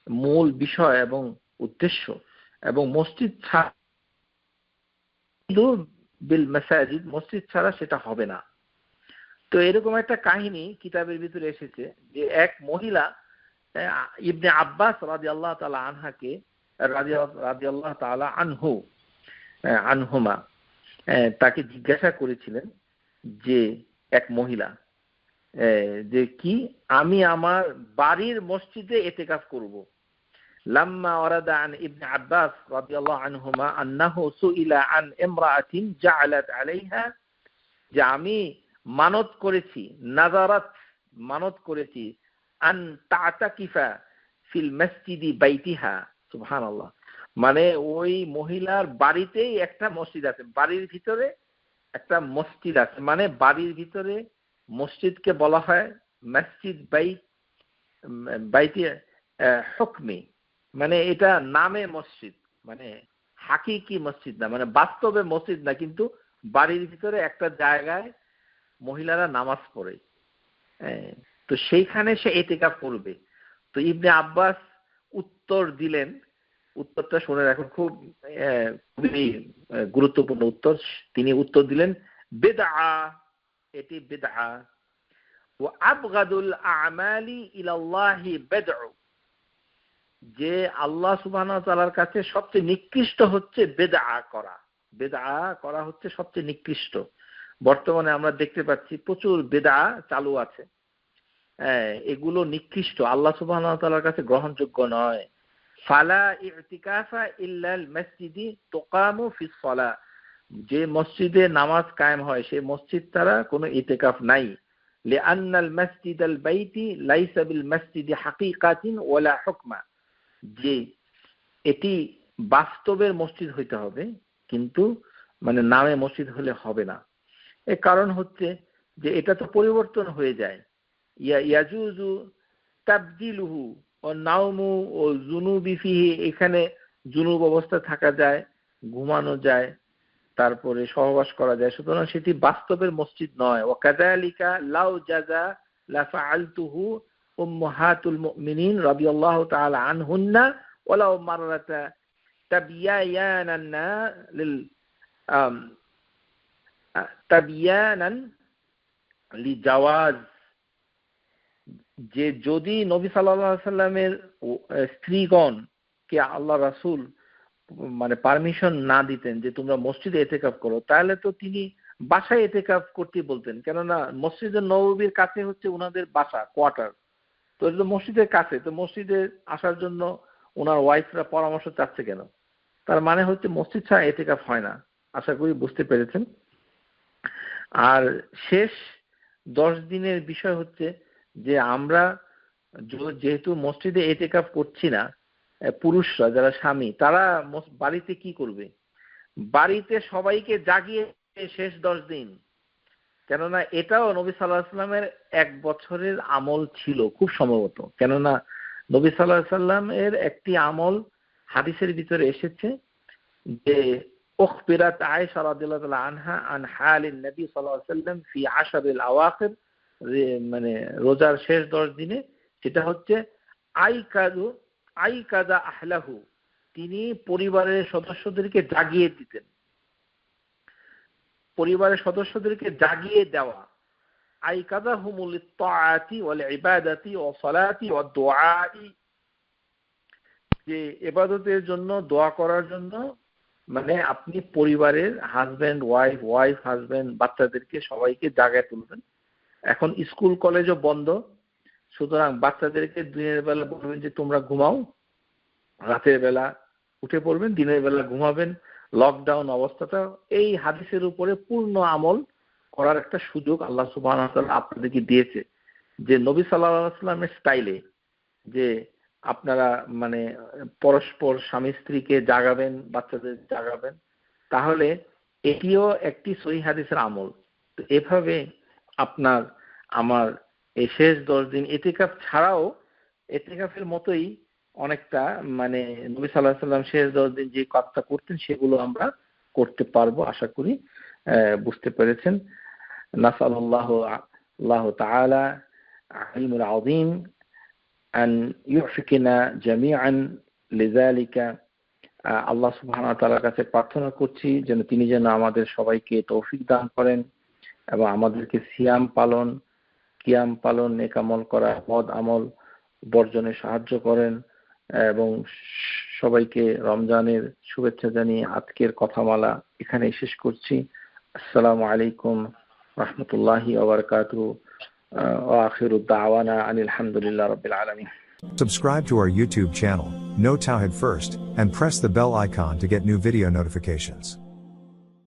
মূল বিষয় এবং উদ্দেশ্য। এবং মসজিদ ছাড়া বিল মাসাজিদ, মসজিদ ছাড়া সেটা হবে না। তো এরকম একটা কাহিনী কিতাবের ভিতরে এসেছে যে এক মহিলা ইবনে আব্বাস রাদিয়াল্লাহু তাআলা আনহাকে রাদিয়াল্লাহু তাআলা আনহুমা তাকে জিজ্ঞাসা করেছিলেন যে এক মহিলা যে কি আমি আমার বাড়ির মসজিদে ইতিকাফ করব, লাম্মা ওয়ারাদা আন ইবনে আব্বাস রাদিয়াল্লাহু আনহুমা আন্নাহু সুইলা আন ইমরাআতিন জাআলাত আলাইহা, যে আমি মানত করেছি, নাযারাত মানত করেছি, আন তা'তাকিফা ফিল মসজিদি বাইতিহা। সুবহানাল্লাহ। মানে ওই মহিলার বাড়িতেই একটা মসজিদ আছে, বাড়ির ভিতরে একটা মসজিদ আছে। মানে বাড়ির ভিতরে মসজিদকে বলা হয় মসজিদ বাইতি হুকমি, মানে এটা নামে মসজিদ, মানে হাকিকি মসজিদ না, মানে বাস্তবে মসজিদ না, কিন্তু বাড়ির ভিতরে একটা জায়গায় মহিলারা নামাজ পড়ে। তো সেইখানে সে ইতিকাফ করবে। তো ইবনে আব্বাস উত্তর দিলেন, উত্তরটা শুনে রাখুন, খুবই গুরুত্বপূর্ণ উত্তর। তিনি উত্তর দিলেন, বিদআ, এটি বিদআ। ওয়া আবগাদুল আমালি ইলাল্লাহি বিদউ, যে আল্লাহ সুবহানাহু ওয়া তাআলার কাছে সবচেয়ে নিকৃষ্ট হচ্ছে বিদআ করা। বিদআ করা হচ্ছে সবচেয়ে নিকৃষ্ট। বর্তমানে আমরা দেখতে পাচ্ছি প্রচুর বিদআ চালু আছে। এগুলো নিকৃষ্ট, আল্লাহ সুবহানাহু ওয়া তাআলার কাছে গ্রহণযোগ্য নয়। ফালা ইতিকাফা ইল্লাল মসজিদি তুকামু ফিস সালাহ, যে মসজিদে নামাজ কায়েম হয় সেই মসজিদ ছাড়া কোনো ইতিকাফ নাই। লিআন্নাল মসজিদাল বাইতি লাইসা বিল মসজিদি হাকিকাতিন ওয়ালা হুকমা, যে এটি বাস্তবের মসজিদ হইতে হবে, কিন্তু মানে নামে মসজিদ হলে হবে না। এর কারণ হচ্ছে যে এটা তো পরিবর্তন হয়ে যায়। ইয়াজুজু তাবদিলুহু ও নাওমু ও জুনুবি ফিহি, এখানে জুনুব অবস্থা থাকা যায়, ঘুমানো যায়, তারপরে সহবাস করা যায়, সুতরাং সেটি বাস্তবের মসজিদ নয়। ওয়া কাযালিকা লাউ জাযা লা ফাআলতুহু উম্মাহাতুল মুমিনিন রাদিয়াল্লাহু তাআলা আনহুন্না ওয়ালাউ মাররাতা তাবিয়ানান্না লিল তাবিয়ানান লিজাওয়াজ, যে যদি নবী সাল্লাল্লাহু আলাইহি সাল্লামের স্ত্রীগণ কে আল্লাহ রাসূল মানে পারমিশন না দিতেন যে তোমরা মসজিদে ইতিকাফ করো, তাহলে তো তিনি বাসায় ইতিকাফ করতে বলতেন। কেননা মসজিদে নববীর কাছে হচ্ছে ওনাদের বাসা, কোয়ার্টার। তো এটা তো মসজিদের কাছে, তো মসজিদে আসার জন্য ওনার ওয়াইফরা পরামর্শ চাচ্ছে কেন? তার মানে হচ্ছে মসজিদ ছাড়া ইতিকাফ হয় না। আশা করি বুঝতে পেরেছেন। আর শেষ 10 দিনের বিষয় হচ্ছে যে আমরা যেহেতু মসজিদে ইতিকাফ করছি না, পুরুষরা যারা স্বামী তারা বাড়িতে কি করবে? বাড়িতে সবাইকে জাগিয়ে শেষ 10 দিন, কেননা এটাও নবী সাল্লাল্লাহু আলাইহি সাল্লামের 1 বছরের আমল ছিল খুব সম্ভবত। কেননা নবী সাল্লাল্লাহু আলাইহি সাল্লামের একটি আমল হাদিসের ভিতরে এসেছে যে উখবিরাত আয়েশা রাদিয়াল্লাহু তাআলা আনহা আন হালিন নবী সাল্লাল্লাহু আলাইহি সাল্লাম ফি আশরিল আওয়াখির, মানে রোজার শেষ 10 দিনে, সেটা হচ্ছে আইকাদা আহলাহু, তিনি পরিবারের সদস্যদেরকে জাগিয়ে দিতেন। পরিবারের সদস্যদেরকে জাগিয়ে দেওয়া, আইকাদাহুমুল তাআতি ওয়াল ইবাদাতি ওয়া সালাতি ওয়া দুআই, যে ইবাদতের জন্য, দোয়া করার জন্য, মানে আপনি পরিবারের হাজবেন্ড ওয়াইফ হাজবেন্ড বাচ্চাদেরকে সবাইকে জাগায় তুলবেন। এখন স্কুল কলেজও বন্ধ, সুতরাং বাচ্চাদেরকে দিনের বেলা বলবেন যে তোমরা ঘুমাও, রাতের বেলা উঠে পড়বেন, দিনের বেলা ঘুমাবেন। লকডাউন অবস্থাটা এই হাদিসের উপরে পূর্ণ আমল করার একটা সুযোগ আল্লাহ সুবহানাহু ওয়া তাআলা আপনাদেরকে দিয়েছে, যে নবী সাল্লাল্লাহু আলাইহি ওয়াসাল্লামের স্টাইলে যে আপনারা মানে পরস্পর স্বামী স্ত্রীকে জাগাবেন, বাচ্চাদের জাগাবেন, তাহলে এটিও একটি সহিহ হাদিসের আমল। তো এভাবে আপনার আমার এই শেষ 10 দিন ইতিকাফ ছাড়াও ইতিকাফের মতোই অনেকটা মানে নবী সাল্লাল্লাহু আলাইহি ওয়াসাল্লাম শেষ 10 দিন যে কাজটা করতেন সেগুলো আমরা করতে পারবো। আশা করি বুঝতে পেরেছেন। নাসাল্লাহু আল্লাহ তাআলা আলিমুল আযীম আন ইউফিকিনা জামিআন লিযালিকা, আল্লাহ সুবহানাহু ওয়া তাআলার কাছে প্রার্থনা করছি যেন তিনি যেন আমাদের সবাইকে তৌফিক দান করেন এবং আমাদেরকে সিয়াম পালন, কিয়াম পালন, নেক আমল করা, বদ আমল বর্জনে সাহায্য করেন এবং সবাইকে রমজানের শুভেচ্ছা জানিয়ে আজকের কথামালা এখানেই শেষ করছি। আসসালামু আলাইকুম রাহমাতুল্লাহি ওয়া বারাকাতুহু ওয়া আখিরু দাওয়ানা আনিল হামদুলিল্লাহি রাব্বিল আলামিন। Subscribe to our YouTube channel, Know Tawhid First, and press the bell icon to get new video notifications.